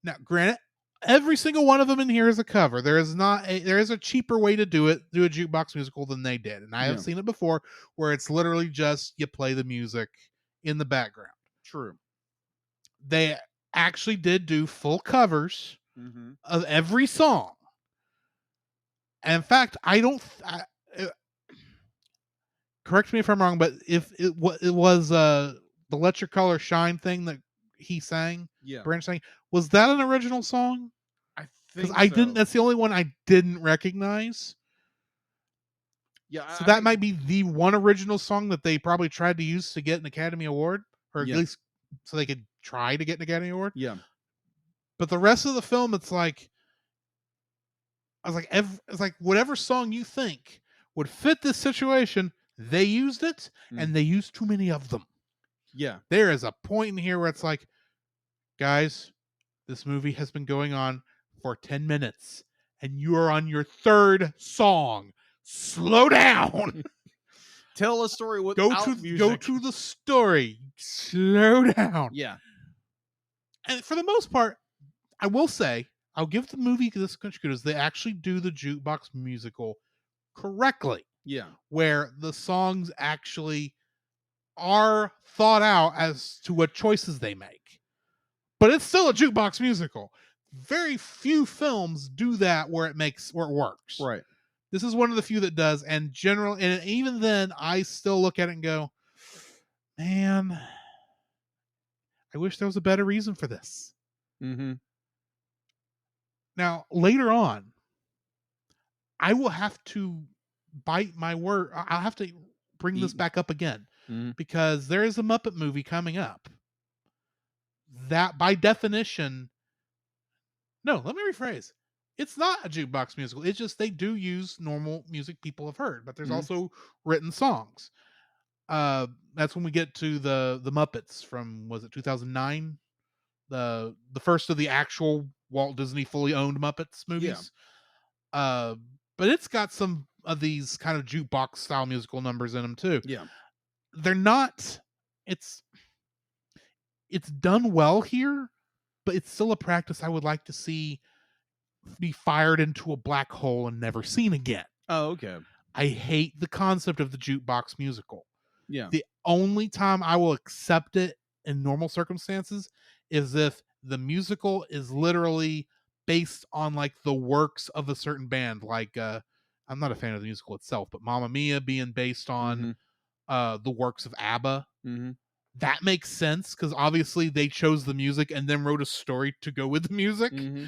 Now, granted, every single one of them in here is a cover. There is a cheaper way to do a jukebox musical than they did. And I have seen it before where it's literally just you play the music in the background. True. They actually did do full covers of every song. And in fact, correct me if I'm wrong, but if it was the Let Your Color Shine thing that he sang, Branch sang, was that an original song? I think didn't. That's the only one I didn't recognize. Yeah, So I that think might be the one original song that they probably tried to use to get an Academy Award, or at Yeah. least so they could try to get an Academy Award. yeah, But the rest of the film, it's like it's like whatever song you think would fit this situation, they used it, and they used too many of them. yeah, There is a point in here where it's like, guys, this movie has been going on for 10 minutes, and you are on your third song. Slow down. tell a story Go without to music. the story. Slow down. Yeah, And for the most part, I will say, I'll give the movie this kudos. They actually do the jukebox musical correctly, yeah, where the songs actually are thought out as to what choices they make. But it's still a jukebox musical. Very few films do that where it works. right. This is one of the few that does, and even then, I still look at it and go, man, I wish there was a better reason for this. Mm-hmm. Now, later on, I will have to bite my word. I'll have to bring this Eat. back up again Mhm. because there is a Muppet movie coming up that, by definition, no, let me rephrase. It's not a jukebox musical. It's just they do use normal music people have heard, but there's Mhm. also written songs. That's when we get to the Muppets from, was it 2009? The first of the actual Walt Disney fully owned Muppets movies. Uh, but it's got some of these kind of jukebox style musical numbers in them too. Yeah. They're not. It's done well here, but it's still a practice I would like to see be fired into a black hole and never seen again. Oh, okay. I hate the concept of the jukebox musical. Yeah. The only time I will accept it in normal circumstances is if the musical is literally based on like the works of a certain band. Like I'm not a fan of the musical itself, but Mamma Mia being based on the works of ABBA. Mm-hmm. That makes sense because obviously they chose the music and then wrote a story to go with the music. Mm-hmm.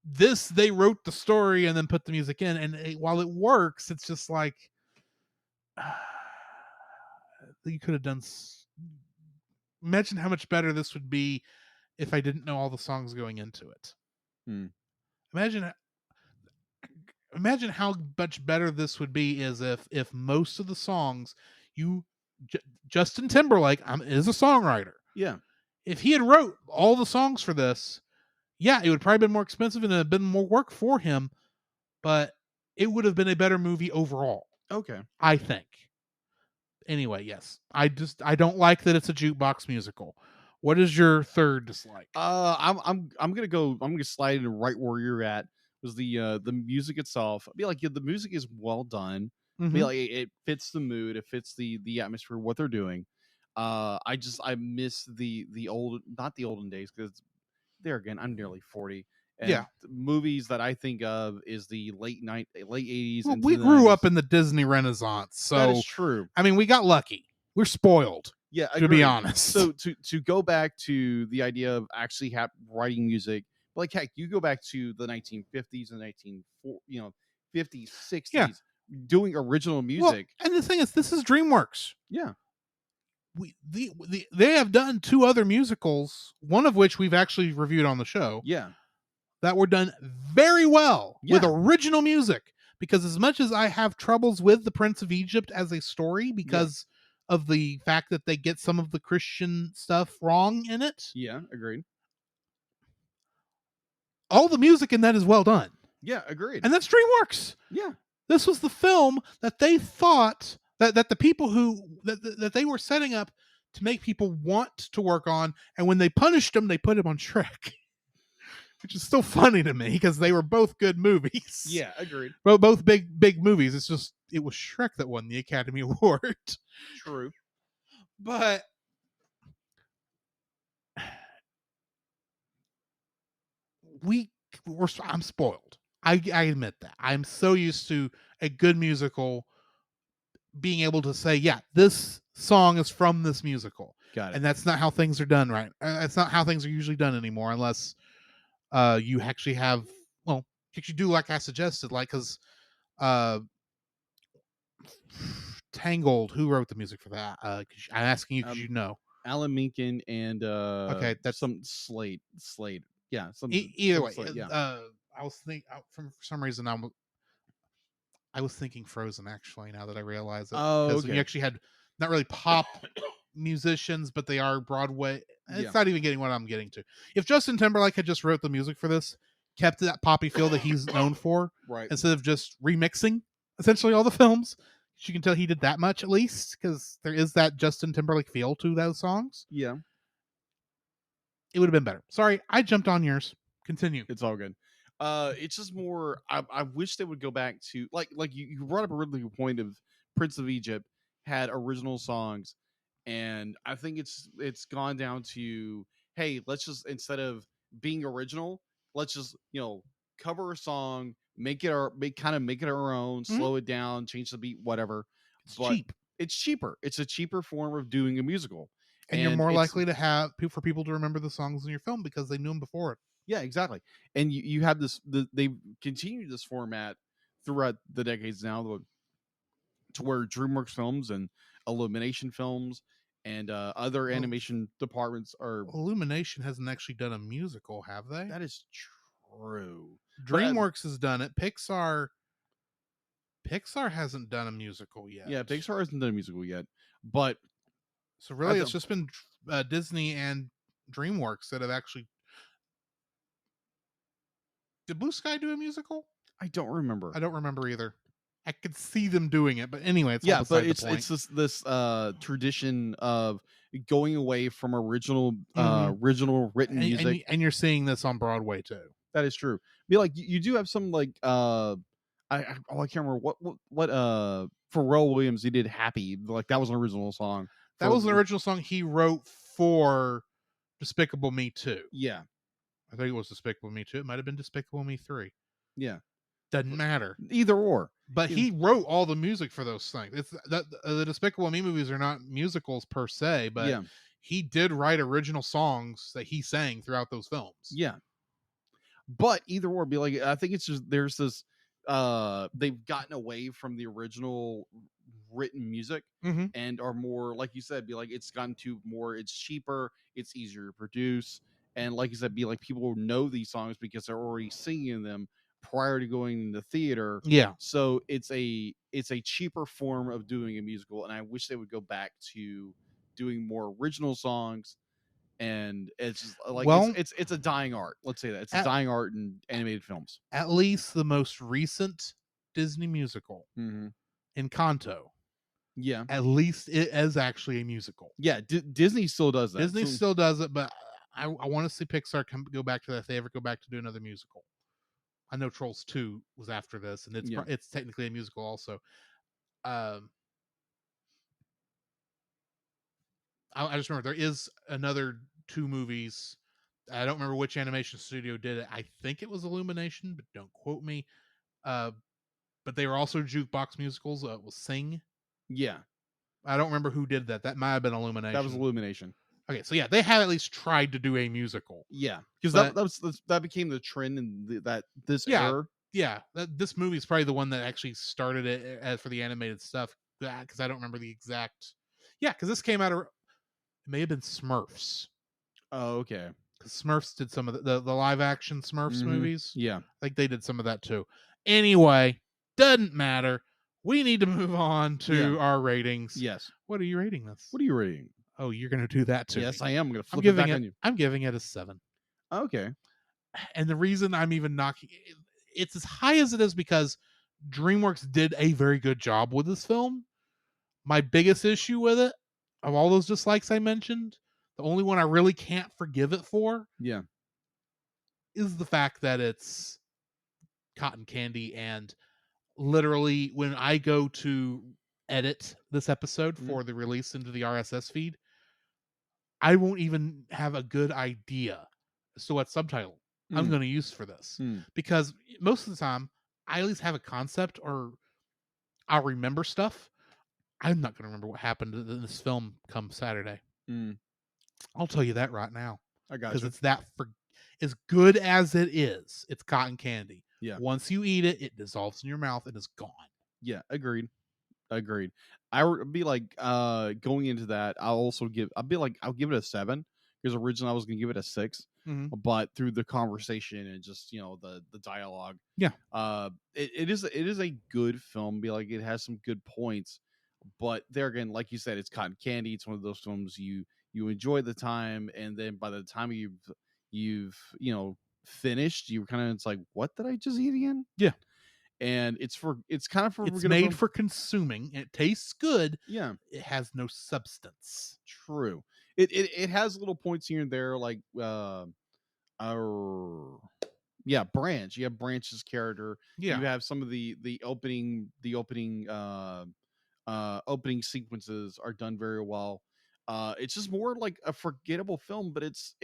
This, they wrote the story and then put the music in, and while it works, it's just like you could have done. Imagine how much better this would be if I didn't know all the songs going into it. Imagine how much better this would be is if most of the songs Justin Timberlake is a songwriter. Yeah. If he had wrote all the songs for this, yeah, it would probably been more expensive and it would have been more work for him, but it would have been a better movie overall. Okay. I think. Anyway, yes. I don't like that it's a jukebox musical. What is your third dislike? I'm gonna slide in right where you're at. Was the music itself? I feel like the music is well done. I Mhm. feel like it fits the mood, it fits the atmosphere, what they're doing. I miss the old, not the olden days, because there again, I'm nearly 40. And Yeah. the movies that I think of is the late 80s. Well, into we the grew 90s. up in the Disney Renaissance, so That is true. I mean, we got lucky. We're spoiled, Yeah, to be agreed. honest. So to go back to the idea of actually writing music, like heck, you go back to the 1950s and 50s, 60s, Yeah. doing original music. Well, and the thing is, this is DreamWorks. Yeah. They have done two other musicals, one of which we've actually reviewed on the show. Yeah. That were done very well with Yeah. original music. Because as much as I have troubles with The Prince of Egypt as a story because of the fact that they get some of the Christian stuff wrong in it, Yeah, agreed. all the music in that is well done. Yeah, agreed. And that's DreamWorks. Yeah. This was the film that they thought that the people that they were setting up to make people want to work on, and when they punished them, they put him on Shrek. Which is still funny to me because they were both good movies. Yeah, agreed. Both big movies. It's just it was Shrek that won the Academy Award. True. But I'm spoiled. I admit that. I'm so used to a good musical being able to say, yeah, this song is from this musical. Got it. And that's not how things are done, right? That's not how things are usually done anymore, unless you actually have, well, you do like I suggested, like, because Tangled. Who wrote the music for that? I'm asking you because you know. Alan Menken and Okay, that's some Slade. Yeah, some either some way. Slade, yeah. I was thinking for some reason I was thinking Frozen actually. Now that I realize it, Oh, because you okay. actually had not really pop musicians, but they are Broadway. It's Yeah. not even getting what I'm getting to. If Justin Timberlake had just wrote the music for this, kept that poppy feel that he's known for, Right. instead of just remixing essentially all the films, you can tell he did that much at least, because there is that Justin Timberlake feel to those songs. Yeah. It would have been better. Sorry, I jumped on yours. Continue. It's all good. It's just more. I wish they would go back to like you brought up a really good point of Prince of Egypt had original songs, and I think it's gone down to, hey, let's just, instead of being original, let's just cover a song, make it make it our own, slow it down, change the beat, whatever. It's But cheap, it's cheaper. It's a cheaper form of doing a musical, and you're more it's, likely to have for people to remember the songs in your film because they knew them before it. yeah, exactly. And you have they've continued this format throughout the decades now, to where DreamWorks films and Illumination films and other Well, animation departments are. Illumination hasn't actually done a musical, have they? That is true. DreamWorks has done it. Pixar hasn't done a musical yet. Yeah, Pixar hasn't done a musical yet, but so really it's just been Disney and DreamWorks that have actually. Did Blue Sky do a musical? I don't remember. I don't remember either. I could see them doing it, but anyway, it's all Yeah, but beside the point. it's this tradition of going away from original Mhm. original written music. and you're seeing this on Broadway too. That is true. Be like, you do have some like I can't remember what Pharrell Williams, he did Happy, like that was an original song. That was an original song he wrote for Despicable Me 2. Yeah. I think it was Despicable Me 2. It might have been Despicable Me 3. Yeah. Doesn't matter. Either or. But he wrote all the music for those things. It's that the Despicable Me movies are not musicals per se, but Yeah. he did write original songs that he sang throughout those films. Yeah. But either or, be like, I think it's just there's this they've gotten away from the original written music and are more, like you said, be like, it's gotten to more, it's cheaper, it's easier to produce, and like you said, be like, people know these songs because they're already singing them prior to going into theater. Yeah. So it's a cheaper form of doing a musical, and I wish they would go back to doing more original songs. And it's just like, Well, it's a dying art. Let's say that it's a dying art in animated films. At least the most recent Disney musical, Encanto. Yeah. At least it is actually a musical. Yeah, Disney still does that. Disney still does it, but I want to see Pixar go back to that if they ever go back to do another musical. I know Trolls 2 was after this, and it's technically a musical also. I just remember there is another 2 movies. I don't remember which animation studio did it. I think it was Illumination, but don't quote me. But they were also jukebox musicals. It was Sing. Yeah. I don't remember who did that. That might have been Illumination. That was Illumination. Okay, so yeah, they have at least tried to do a musical. Yeah, because that became the trend in this era. Yeah, this movie is probably the one that actually started it for the animated stuff. Because I don't remember the exact. Yeah, because this came out. It may have been Smurfs. Oh, okay. Because Smurfs did some of the live action Smurfs movies. Yeah, I think they did some of that too. Anyway, doesn't matter. We need to move on to our ratings. Yes. What are you rating this? What are you rating? Oh, you're going to do that too. Yes, I am. I'm going to flip it back on you. I'm giving it a 7. Okay. And the reason I'm even knocking it's as high as it is because DreamWorks did a very good job with this film. My biggest issue with it, of all those dislikes I mentioned, the only one I really can't forgive it for, is the fact that it's cotton candy. And literally, when I go to edit this episode for the release into the RSS feed, I won't even have a good idea as to what subtitle I'm going to use for this. Because most of the time, I at least have a concept or I'll remember stuff. I'm not going to remember what happened in this film come Saturday. I'll tell you that right now. I got you. Because it's that as good as it is, it's cotton candy. Yeah. Once you eat it, it dissolves in your mouth and is gone. Yeah, agreed. Agreed. I would be like going into that. I'll give it a 7 because originally I was gonna give it a 6, Mhm. but through the conversation and just the dialogue, Yeah. it is a good film. Be like it has some good points, but there again, like you said, it's cotton candy. It's one of those films you enjoy the time, and then by the time you've finished, you kind of it's like, what did I just eat again? Yeah. And it's kind of for It's forgettable made film. for consuming. It tastes good. Yeah, It has no substance. true. It has little points here and there, like our Branch. You have Branch's character. Yeah. You have some of the opening sequences are done very well. It's just more like a forgettable film, but it's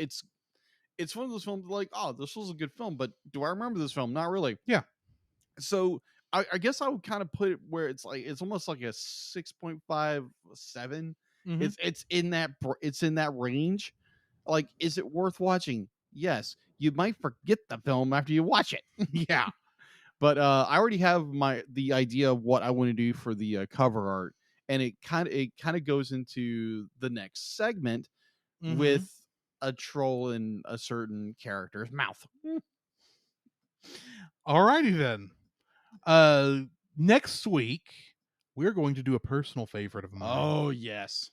one of those films like, oh, this was a good film, but do I remember this film? Not really. Yeah. So I guess I would kind of put it where it's like it's almost like a 6.5, 7. Mhm. It's in that range. Like, is it worth watching? Yes. You might forget the film after you watch it. Yeah. But I already have the idea of what I want to do for the cover art, and it kind of goes into the next segment Mhm. with a troll in a certain character's mouth. Alrighty then. Next week we're going to do a personal favorite of mine. Oh yes,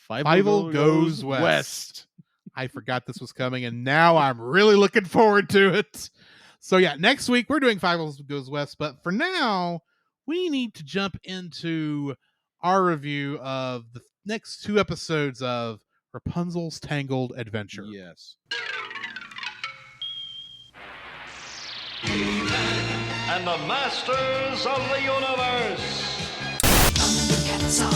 Fievel Goes West. I forgot this was coming, and now I'm really looking forward to it. So yeah, next week we're doing Fievel Goes West, but for now we need to jump into our review of the next 2 episodes of Rapunzel's Tangled Adventure. Yes. And the masters of the universe. Cats are on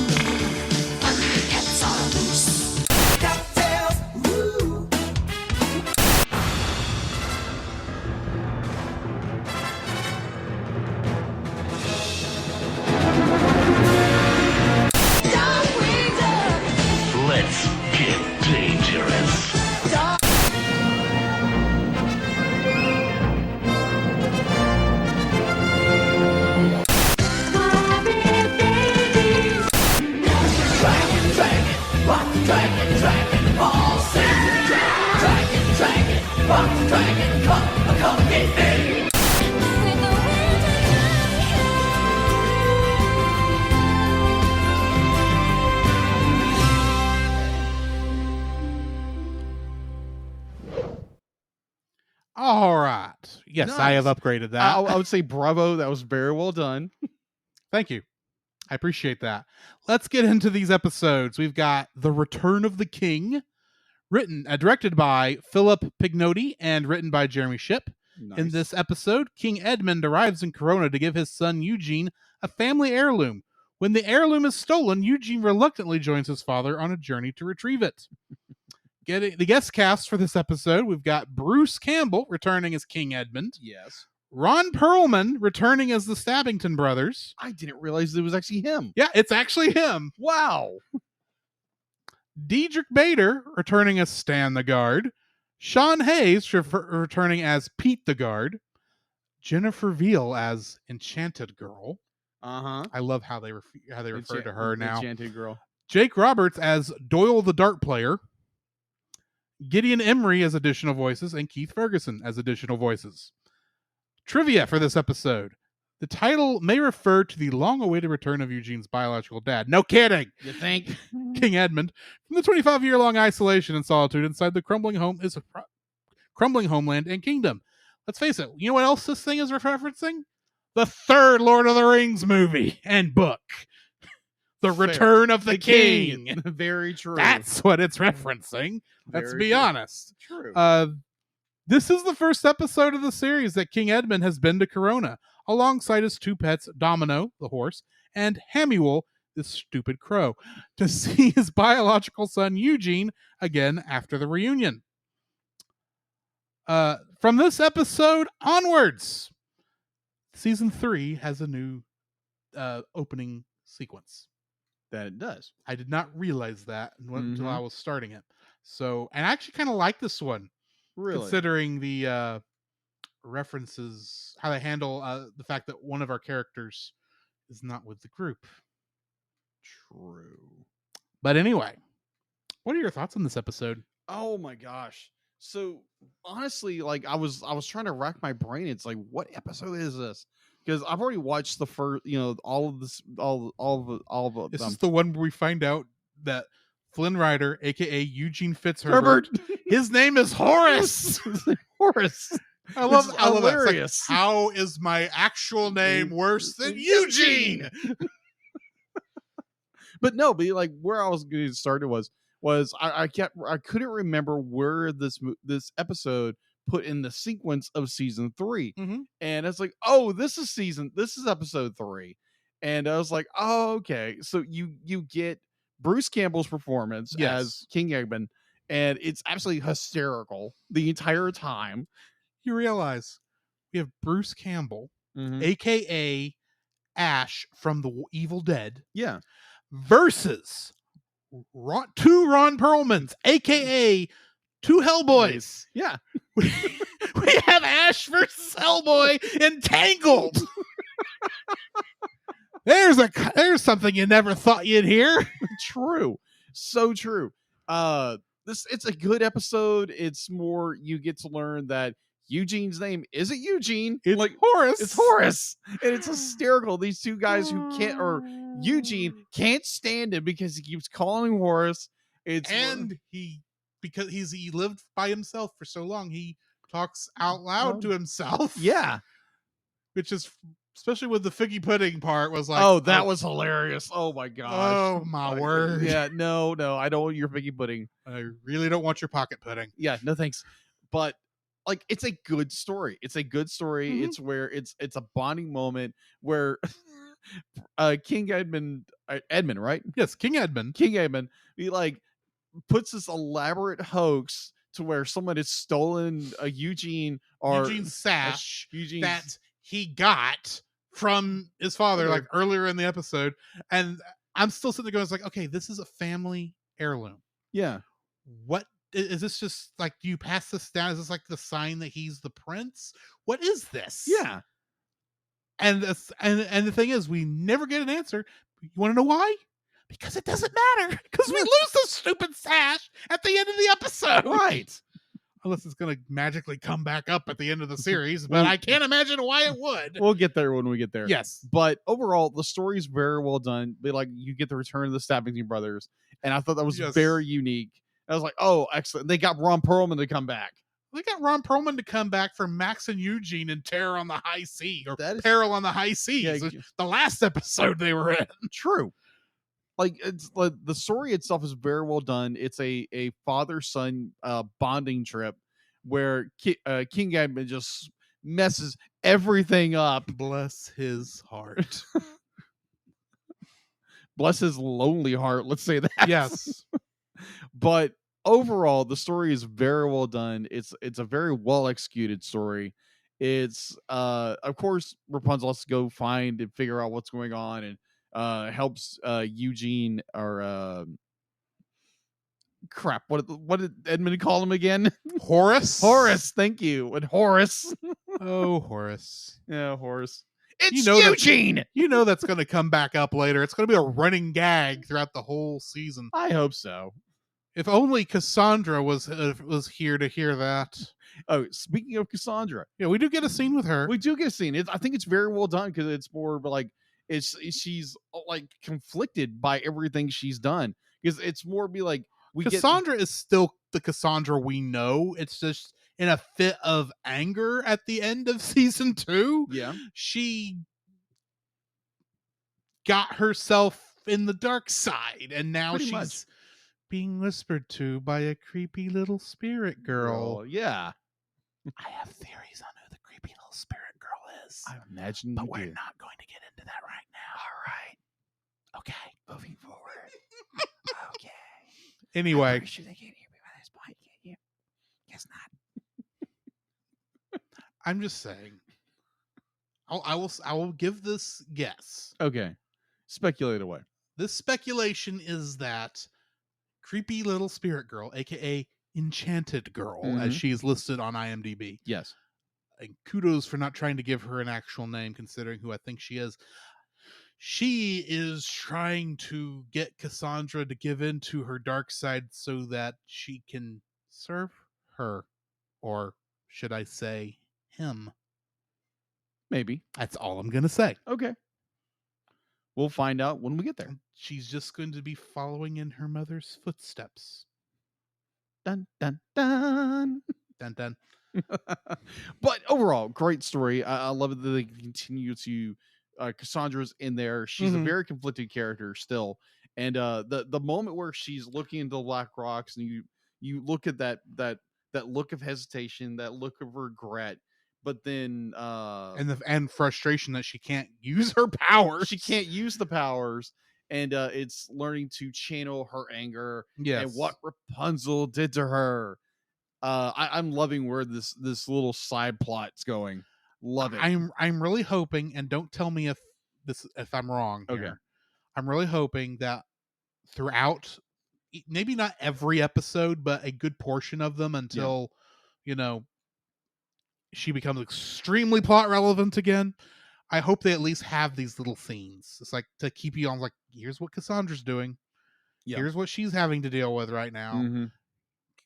the move. Cats are loose. Cocktails, woo. Dog wings up. Let's get dangerous. Dragon, ball, sing. Dragon, box, dragon, come get me. With the winter All right. Yes, I have Nice. upgraded that. I would say bravo. That was very well done. Thank you. I appreciate that. Let's get into these episodes. We've got The Return of the King, directed by Philip Pignotti and written by Jeremy Shipp. Nice. In this episode, King Edmund arrives in Corona to give his son Eugene a family heirloom. When the heirloom is stolen, Eugene reluctantly joins his father on a journey to retrieve it. Getting the guest cast for this episode, we've got Bruce Campbell returning as King Edmund, Yes. Ron Perlman returning as the Stabbington brothers. I didn't realize it was actually him. Yeah, it's actually him. Wow. Diedrich Bader returning as Stan the Guard. Sean Hayes returning as Pete the Guard. Jennifer Veal as Enchanted Girl. Uh-huh. I love how they refer to her now. Enchanted Girl. Jake Roberts as Doyle the Dart Player. Gideon Emery as additional voices, and Keith Ferguson as additional voices. Trivia for this episode. The title may refer to the long-awaited return of Eugene's biological dad. No kidding! You think? King Edmund. From the 25-year-long isolation and solitude inside the crumbling homeland and kingdom. Let's face it, you know what else this thing is referencing? The third Lord of the Rings movie and book. The Fair. Return of the King. Very true. That's what it's referencing. Let's Very be true. honest. True. This is the first episode of the series that King Edmund has been to Corona, alongside his 2 pets, Domino, the horse, and Hamuel, this stupid crow, to see his biological son Eugene again after the reunion. From this episode onwards, season 3 has a new opening sequence. That it does. I did not realize that until I Mhm. was starting it. So, and I actually kind of like this one, Really? considering the references, how they handle the fact that one of our characters is not with the group. True. But anyway, what are your thoughts on this episode? Oh my gosh. So honestly, like I was trying to rack my brain. It's like, what episode is this? Because I've already watched the first, all of this, all of This them. is the one where we find out that Flynn Rider, aka Eugene Fitzherbert, Herbert. his name is Horace. Horace. I love This is that. It's like, hilarious. how is my actual name worse than Eugene? But no, but like where I was getting started was I couldn't remember where this episode put in the sequence of season 3, Mhm. and it's like, oh, this is episode 3, and I was like, oh, okay, so you get Bruce Campbell's performance as King Eggman, and it's absolutely hysterical the entire time. You realize we have Bruce Campbell, Mhm. aka Ash from the Evil Dead, Yeah, versus two Ron Perlmans, aka two Hellboys. yeah. We have Ash versus Hellboy in Tangled. There's something you never thought you'd hear. True, so true. It's a good episode. It's more, you get to learn that Eugene's name isn't Eugene. It's like Horace. It's Horace, and it's hysterical. These two guys who can't, or Eugene can't stand him because he keeps calling him Horace. And because he lived by himself for so long, he talks out loud to himself. Yeah. Which is, especially with the figgy pudding part, was like, oh, that was hilarious. Oh my gosh. Oh my word. Yeah, no, I don't want your figgy pudding. I really don't want your pocket pudding. Yeah, no thanks. But like, it's a good story. It's a good story. Mhm. It's where it's a bonding moment where King Edmund, right? Yes, King Edmund. King Edmund, he like puts this elaborate hoax to where someone has stolen a Eugene's sash Eugene's, that he got from his father, like earlier in the episode. And I'm still sitting there going, it's like, okay, this is a family heirloom. Yeah. What is this? Just like, do you pass this down? Is this like the sign that he's the prince? What is this? Yeah. And the thing is, we never get an answer. You want to know why? Because it doesn't matter. Because we lose the stupid sash at the end of the episode. Right. Unless it's going to magically come back up at the end of the series, but I can't imagine why it would. We'll get there when we get there. Yes. But overall, the story is very well done. But like, you get the return of the Stabbington brothers, and I thought that was very unique. I was like, oh, excellent. They got Ron Perlman to come back. They got Ron Perlman to come back for Max and Eugene in Terror on the High Sea, or Peril on the High Seas. Yeah, the last episode they were in. True. Like, it's like, the story itself is very well done. It's a father-son bonding trip where King Edmund just messes everything up. Bless his heart. Bless his lonely heart. Let's say that. Yes. But overall, the story is very well done. It's a very well executed story. It's of course, Rapunzel has to go find and figure out what's going on, and helps Eugene, or crap, what did Edmund call him again? Horace. Thank you. And Horace. Oh, Horace. Yeah, Horace. It's Eugene. You know that's going to come back up later. It's going to be a running gag throughout the whole season. I hope so. If only Cassandra was here to hear that. Oh, speaking of Cassandra, yeah, we do get a scene with her. We do get a scene. I think it's very well done, because it's more like she's like conflicted by everything she's done. Because it's more be like, Cassandra is still the Cassandra we know. It's just in a fit of anger at the end of season 2. Yeah, she got herself in the dark side, and now she's being whispered to by a creepy little spirit girl. Yeah. I have theories on who the creepy little spirit girl is. I imagine, but we're not going to get into that right now. All right. Okay. Moving forward. Okay. Anyway. I'm pretty sure they can't hear me by this point, can you? Guess not. I'm just saying. I will give this guess. Okay. Speculate away. This speculation is that creepy little spirit girl, aka Enchanted Girl, as she is listed on IMDb. Yes. And kudos for not trying to give her an actual name, considering who I think she is. she is trying to get Cassandra to give in to her dark side so that she can serve her, or should I say him. Maybe. That's all I'm gonna say. Okay. We'll find out when we get there. She's just going to be following in her mother's footsteps. Dun dun dun. Dun dun. But overall, great story. I love it that they continue to. Cassandra's in there. She's a Mhm. very conflicted character still, and the moment where she's looking into the black rocks, and you look at that look of hesitation, that look of regret, but then And frustration that she can't use her powers. she can't use the powers, and it's learning to channel her anger Yes. and what Rapunzel did to her. I'm loving where this little side plot's going. Love it. I'm really hoping, and don't tell me if I'm wrong here. Okay. I'm really hoping that throughout, maybe not every episode, but a good portion of them until, she becomes extremely plot relevant again. I hope they at least have these little scenes. It's like to keep you on, like, here's what Cassandra's doing. Yeah. Here's what she's having to deal with right now. Mhm.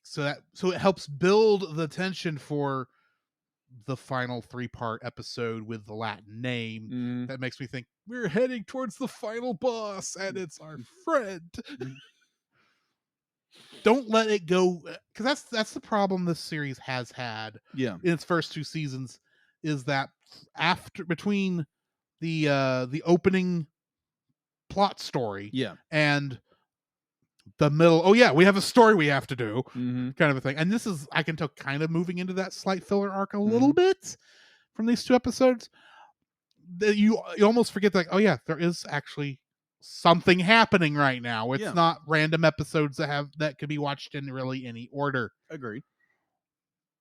So it helps build the tension for the final 3-part episode with the Latin name. Mhm. That makes me think we're heading towards the final boss, and it's our friend. Don't let it go, because that's the problem this series has had Yeah. in its first 2 seasons, is that between the opening plot story Yeah. and the middle, oh yeah, we have a story we have to do, Mhm. kind of a thing. And this is, I can tell, kind of moving into that slight filler arc a little bit from these 2 episodes. That you almost forget, like, oh yeah, there is actually something happening right now. It's Yeah. not random episodes that could be watched in really any order. Agreed.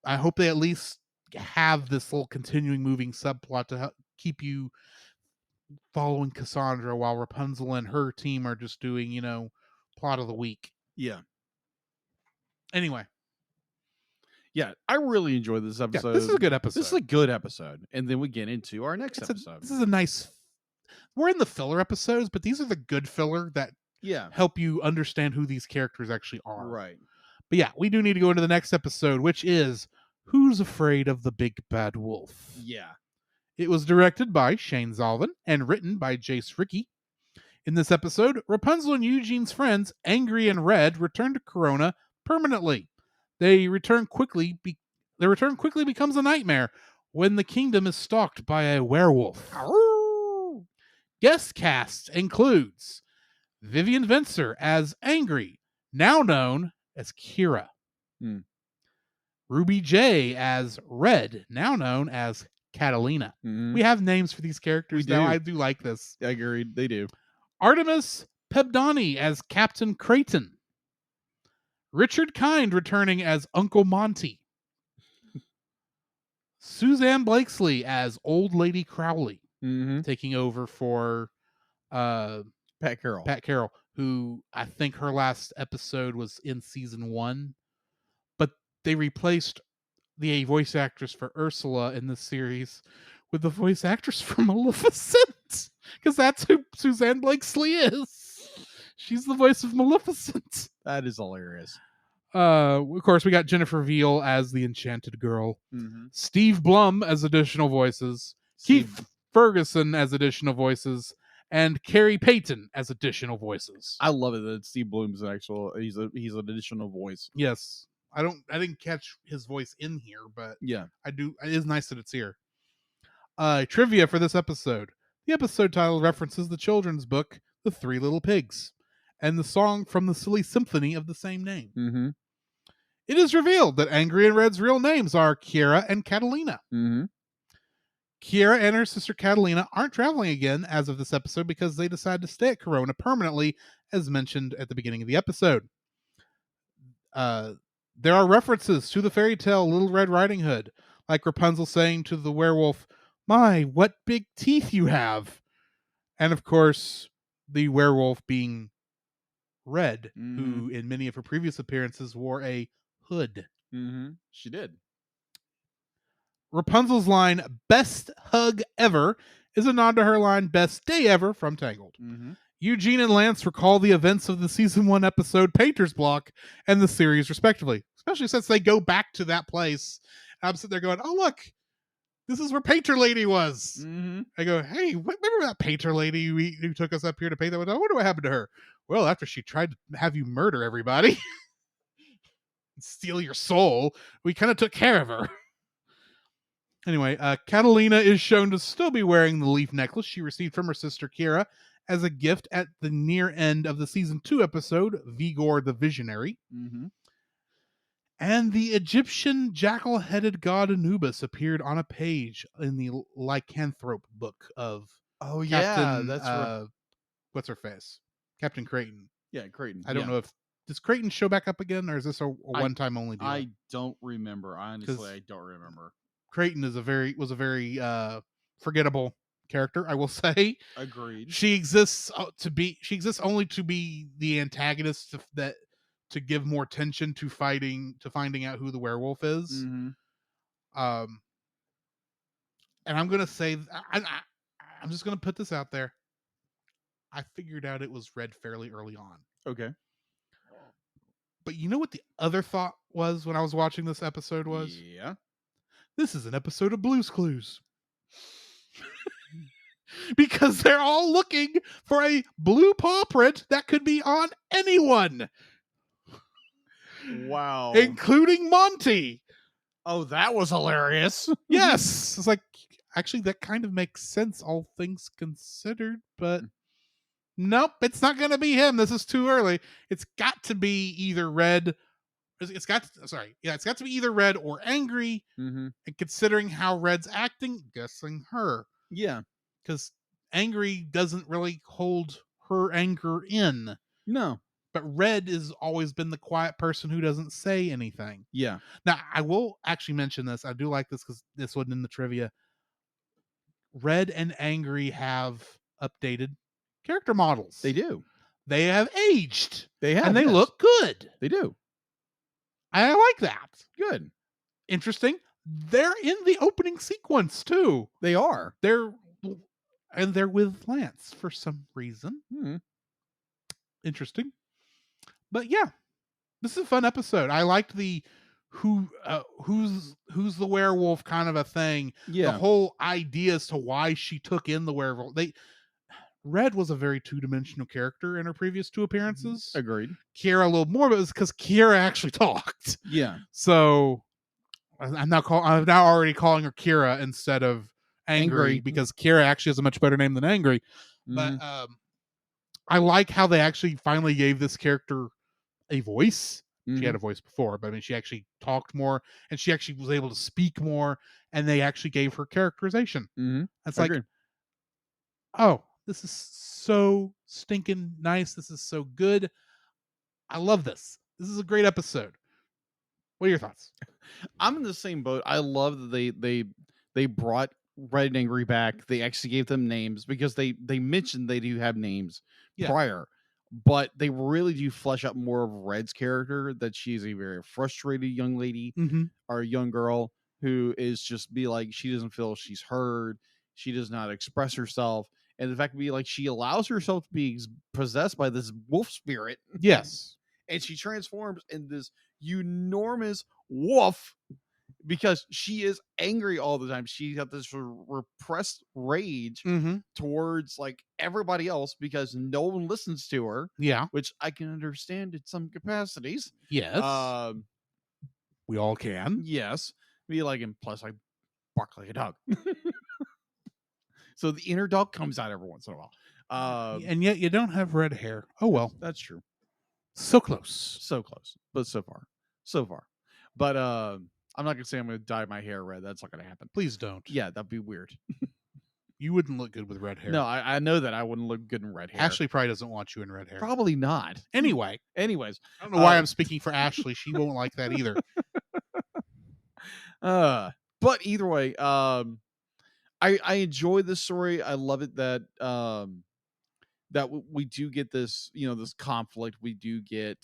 I hope they at least have this little continuing moving subplot to help keep you following Cassandra while Rapunzel and her team are just doing, plot of the week. Yeah. Anyway, Yeah. I really enjoyed this yeah, episode. this is a good episode. This is a good episode. And then we get into our next episode. This is a nice. We're in the filler episodes, but these are the good filler that Yeah. help you understand who these characters actually are. Right. But yeah, we do need to go into the next episode, which is Who's Afraid of the Big Bad Wolf? Yeah. It was directed by Shane Zalvin and written by Jace Rickey. In this episode, Rapunzel and Eugene's friends, Angry and Red, return to Corona permanently. Their return quickly becomes a nightmare when the kingdom is stalked by a werewolf. Guest cast includes Vivian Vencer as Angry, now known as Kira. Hmm. Ruby J as Red, now known as Catalina. Mhm. We have names for these characters We now. do. I do like this. Agreed. They do. Artemis Pebdani as Captain Creighton. Richard Kind returning as Uncle Monty. Suzanne Blakesley as Old Lady Crowley, Mm-hmm. taking over for Pat Carroll. Pat Carroll, who I think her last episode was in season 1, but they replaced the voice actress for Ursula in this series with the voice actress for Maleficent, because that's who Suzanne Blakesley is. She's the voice of Maleficent. That is hilarious. Of course, we got Jennifer Veal as the Enchanted Girl, Mm-hmm. Steve Blum as additional voices, Keith Ferguson as additional voices, and Carrie Payton as additional voices. I love it that Steve Bloom's he's an additional voice. Yes. I didn't catch his voice in here, but Yeah. I do. It is nice that it's here. Trivia for this episode. The episode title references the children's book, The Three Little Pigs, and the song from the Silly Symphony of the same name. Mm-hmm. It is revealed that Angry and Red's real names are Kiera and Catalina. Mm-hmm. Kiera and her sister Catalina aren't traveling again as of this episode because they decide to stay at Corona permanently, as mentioned at the beginning of the episode. There are references to the fairy tale Little Red Riding Hood, like Rapunzel saying to the werewolf, "My, what big teeth you have!" And of course, the werewolf being Red, who in many of her previous appearances wore a hood. Mm-hmm. She did. Rapunzel's line, "Best hug ever," is a nod to her line, "Best day ever" from Tangled. Mm-hmm. Eugene and Lance recall the events of the season 1 episode Painter's Block and the series, respectively, especially since they go back to that place. I'm sitting there going, "Oh, look, this is where Painter Lady was." Mm-hmm. I go, "Hey, remember that Painter Lady who took us up here to paint that? I wonder what happened to her." "Well, after she tried to have you murder everybody, steal your soul, we kind of took care of her." Anyway, Catalina is shown to still be wearing the leaf necklace she received from her sister Kira as a gift at the near end of the season 2 episode, Vigor the Visionary. Mm-hmm. And the Egyptian jackal-headed god Anubis appeared on a page in the Lycanthrope book of Oh Captain, that's right. what's her face? Captain Creighton. Yeah, Creighton. I don't know if, does Creighton show back up again, or is this a one-time only deal? I don't remember. Honestly, I don't remember. Creighton was a very forgettable character, I will say. Agreed. She exists only to be the antagonist to give more tension to finding out who the werewolf is. Mm-hmm. And I'm gonna say, I'm just gonna put this out there. I figured out it was Red fairly early on. Okay. But you know what the other thought was when I was watching this episode was? Yeah. This is an episode of Blue's Clues. Because they're all looking for a blue paw print that could be on anyone, Wow. including Monty. Oh, that was hilarious. Yes. It's like, actually, that kind of makes sense, all things considered, but nope, it's not going to be him. This is too early. It's got to be either Red. It's got to be either Red or Angry. Mm-hmm. And considering how Red's acting, guessing her. Yeah. Because Angry doesn't really hold her anger in. No. But Red has always been the quiet person who doesn't say anything. Yeah. Now, I will actually mention this. I do like this because this wasn't in the trivia. Red and Angry have updated character models. They do. They have aged. They have. And they yes. look good. They do. I like that. Good. Interesting. They're in the opening sequence too. They are. They're with Lance for some reason. Hmm. Interesting. But yeah, this is a fun episode. I liked the who's the werewolf kind of a thing. Yeah. The whole idea as to why she took in the werewolf. Red was a very two-dimensional character in her previous 2 appearances. Agreed. Kira a little more, but it was because Kira actually talked. Yeah. So I'm now already calling her Kira instead of Angry. Because Kira actually has a much better name than Angry. Mm-hmm. But I like how they actually finally gave this character a voice. Mm-hmm. She had a voice before, but I mean, she actually talked more, and she actually was able to speak more, and they actually gave her characterization. Mm-hmm. It's like, Agreed. oh, this is so stinking nice. This is so good. I love this. This is a great episode. What are your thoughts? I'm in the same boat. I love that they brought Red and Angry back. They actually gave them names because they mentioned they do have names prior, but they really do flesh out more of Red's character, that she's a very frustrated young lady or a young girl who is just be like, she doesn't feel she's heard. She does not express herself. And the fact be like, she allows herself to be possessed by this wolf spirit. Yes. And she transforms in this enormous wolf because she is angry all the time. She's got this repressed rage towards like everybody else because no one listens to her. Yeah. Which I can understand in some capacities. Yes. We all can. Yes. Be like, and plus I bark like a dog. So the inner dog comes out every once in a while. And yet you don't have red hair. Oh, well. That's true. So close. So close. But so far. But I'm not going to say I'm going to dye my hair red. That's not going to happen. Please don't. Yeah, that'd be weird. You wouldn't look good with red hair. No, I know that I wouldn't look good in red hair. Ashley probably doesn't want you in red hair. Probably not. Anyways, I don't know why I'm speaking for Ashley. She won't like that either. But either way, I enjoy this story. I love it that that we do get this, this conflict. We do get,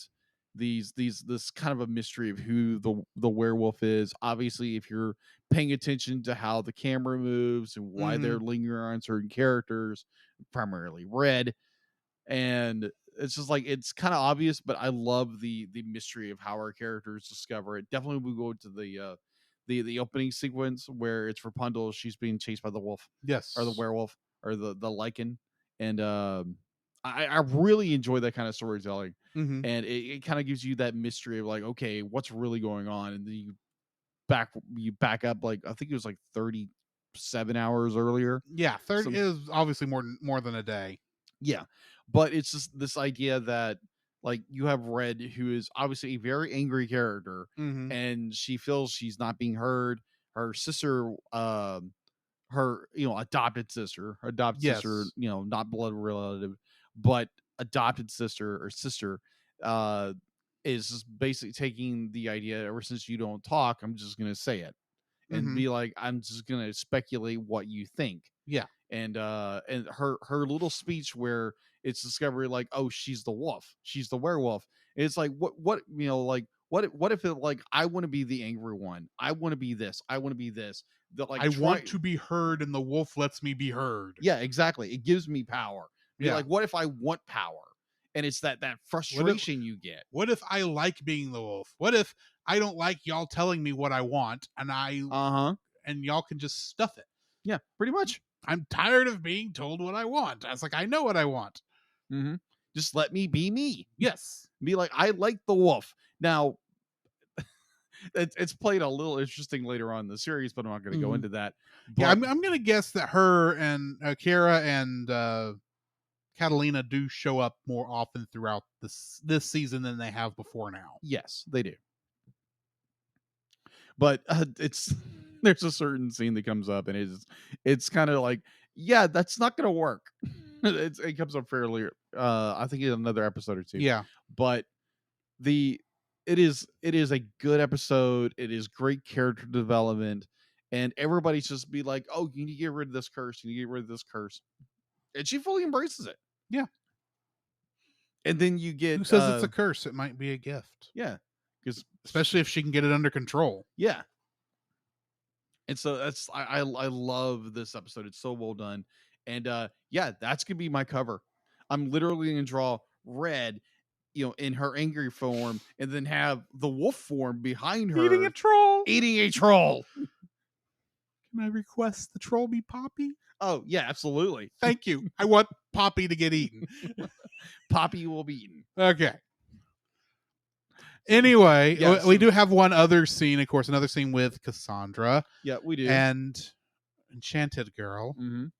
this kind of a mystery of who the werewolf is. Obviously, if you're paying attention to how the camera moves and why they're lingering on certain characters, primarily Red, and it's just like it's kind of obvious, but I love the mystery of how our characters discover it. Definitely, we go to the opening sequence where it's Rapunzel. She's being chased by the wolf Yes. or the werewolf or the lichen, and I really enjoy that kind of storytelling. Mhm. And it kind of gives you that mystery of like, okay, what's really going on, and then you back up like I think it was like 37 hours earlier. Yeah, 30 Some- is obviously more than a day. Yeah, but it's just this idea that like you have Red, who is obviously a very angry character, Mhm. and she feels she's not being heard. Her sister, her adopted sister, Yes. not blood relative, but adopted sister, uh, is just basically taking the idea. Ever since you don't talk, I'm just gonna say it and Mhm. be like, I'm just gonna speculate what you think. Yeah. And her little speech where it's discovery like, oh, she's the wolf, she's the werewolf. It's like what like what if it like I want to be the angry one, I want to be this, I want to be this, that like I want to be heard and the wolf lets me be heard. yeah, exactly, it gives me power. Be Yeah. like, what if I want power? And it's that frustration you get. What if I like being the wolf? What if I don't like y'all telling me what I want and and y'all can just stuff it? Yeah, pretty much. I'm tired of being told what I want. I was like, I know what I want. Just let me be me. Yes. Be like, I like the wolf. Now, it's played a little interesting later on in the series, but I'm not going to go into that. But, Yeah, I'm going to guess that her and Kara and Catalina do show up more often throughout this season than they have before now. yes, they do. But it's there's a certain scene that comes up, and it's kind of like, yeah, that's not going to work. It comes up fairly, I think in another episode or two. Yeah, but it is a good episode. It is great character development, and everybody's just be like, oh, you need to get rid of this curse, you need to get rid of this curse, and she fully embraces it. Yeah. And then you get who says it's a curse? It might be a gift. yeah, because Especially if she can get it under control. yeah. And so that's I love this episode. It's so well done. And yeah, that's gonna be my cover. I'm literally gonna draw Red, in her angry form, and then have the wolf form behind her Eating a troll. eating a troll. Can I request the troll be Poppy? Oh yeah, absolutely. Thank you. I want Poppy to get eaten. Poppy will be eaten. Okay. Anyway, Yeah, we so- do have one other scene, of course, another scene with Cassandra Yeah, we do. and Enchanted Girl. Mhm.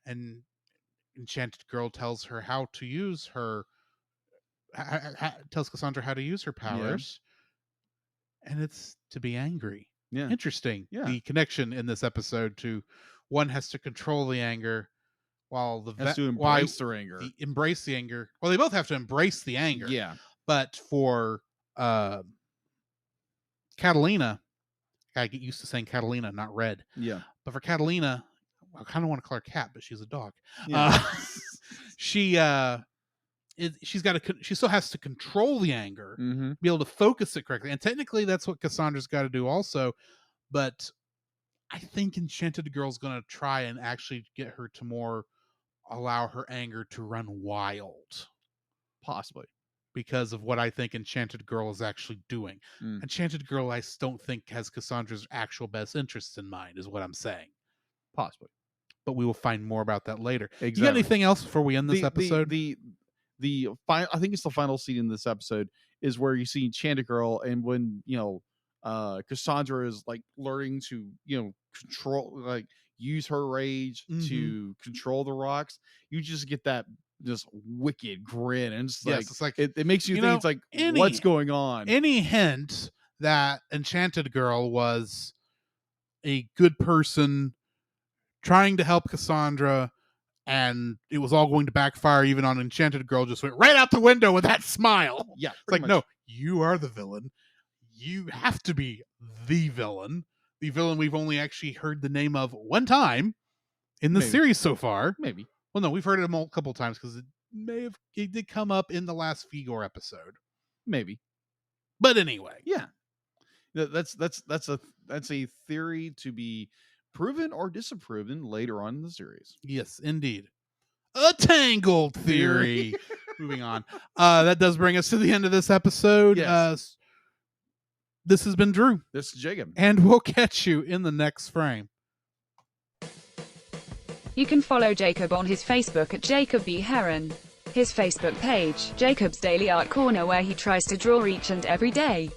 And Enchanted Girl tells her how to use her tells Cassandra how to use her powers. And it's to be angry. Yeah. Interesting. Yeah. The connection in this episode to one has to control the anger while the Has to why embrace their anger. embrace the anger. Well, they both have to embrace the anger. Yeah. But for Catalina, I get used to saying Catalina, not Red. Yeah. But for Catalina, I kind of want to call her Cat, but she's a dog. Yeah. She still has to control the anger, Mm-hmm. be able to focus it correctly, and technically that's what Cassandra's got to do also. But I think Enchanted Girl's going to try and actually get her to more allow her anger to run wild, Possibly. because of what I think Enchanted Girl is actually doing. Enchanted Girl, I don't think has Cassandra's actual best interests in mind, is what I'm saying. Possibly. But we will find more about that later. Exactly. You got anything else before we end this episode? I think it's the final scene in this episode is where you see Enchanted Girl, and when Cassandra is like learning to control, like use her rage to control the rocks. You just get that just wicked grin, and it's like it makes you think it's like what's going on. Any hint that Enchanted Girl was a good person trying to help Cassandra, and it was all going to backfire even on Enchanted Girl, just went right out the window with that smile. Yeah, it's like, no, you are the villain. You have to be the villain. The villain we've only actually heard the name of one time in the series so far. Maybe. Well, no, we've heard it a couple times because it did come up in the last Figor episode. Maybe. But anyway, Yeah. That's a theory to be proven or disproven later on in the series. yes, indeed. A Tangled theory. Moving on. That does bring us to the end of this episode. Yes. This has been Drew, This is Jacob. and we'll catch you in the next frame. You can follow Jacob on his Facebook at Jacob B. Heron. His Facebook page, Jacob's Daily Art Corner, where he tries to draw each and every day.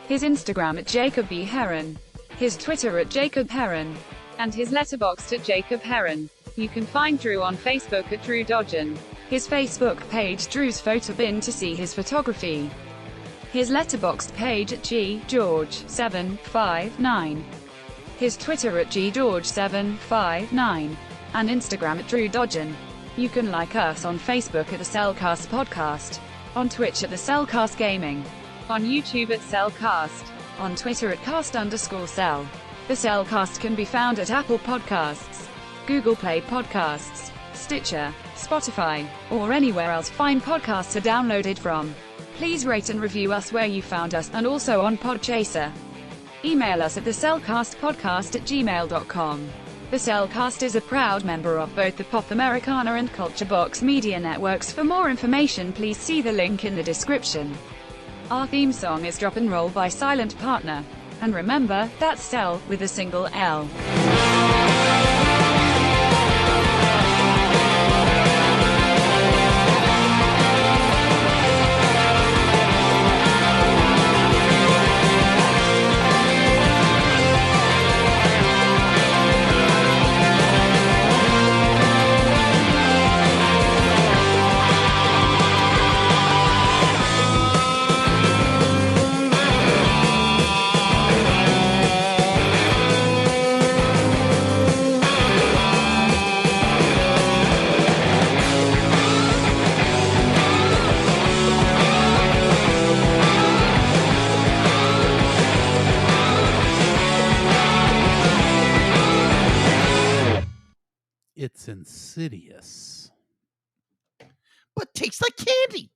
His Instagram at Jacob B. Heron. His Twitter at Jacob Heron. And his Letterboxd at Jacob Heron. You can find Drew on Facebook at Drew Dodgen. His Facebook page, Drew's Photo Bin, to see his photography. His Letterboxd page at GGeorge759. His Twitter at GGeorge759. And Instagram at Drew Dodgen. You can like us on Facebook at the Cellcast Podcast. On Twitch at the Cellcast Gaming. On YouTube at Cellcast. On Twitter at cast_cell. The Cellcast can be found at Apple Podcasts, Google Play Podcasts, Stitcher, Spotify, or anywhere else fine podcasts are downloaded from. Please rate and review us where you found us, and also on Podchaser. Email us at thecellcastpodcast@gmail.com. The Cellcast is a proud member of both the Pop Americana and Culture Box media networks. For more information, please see the link in the description. Our theme song is Drop and Roll by Silent Partner. And remember, that's Cell, with a single L. It's insidious. But tastes like candy.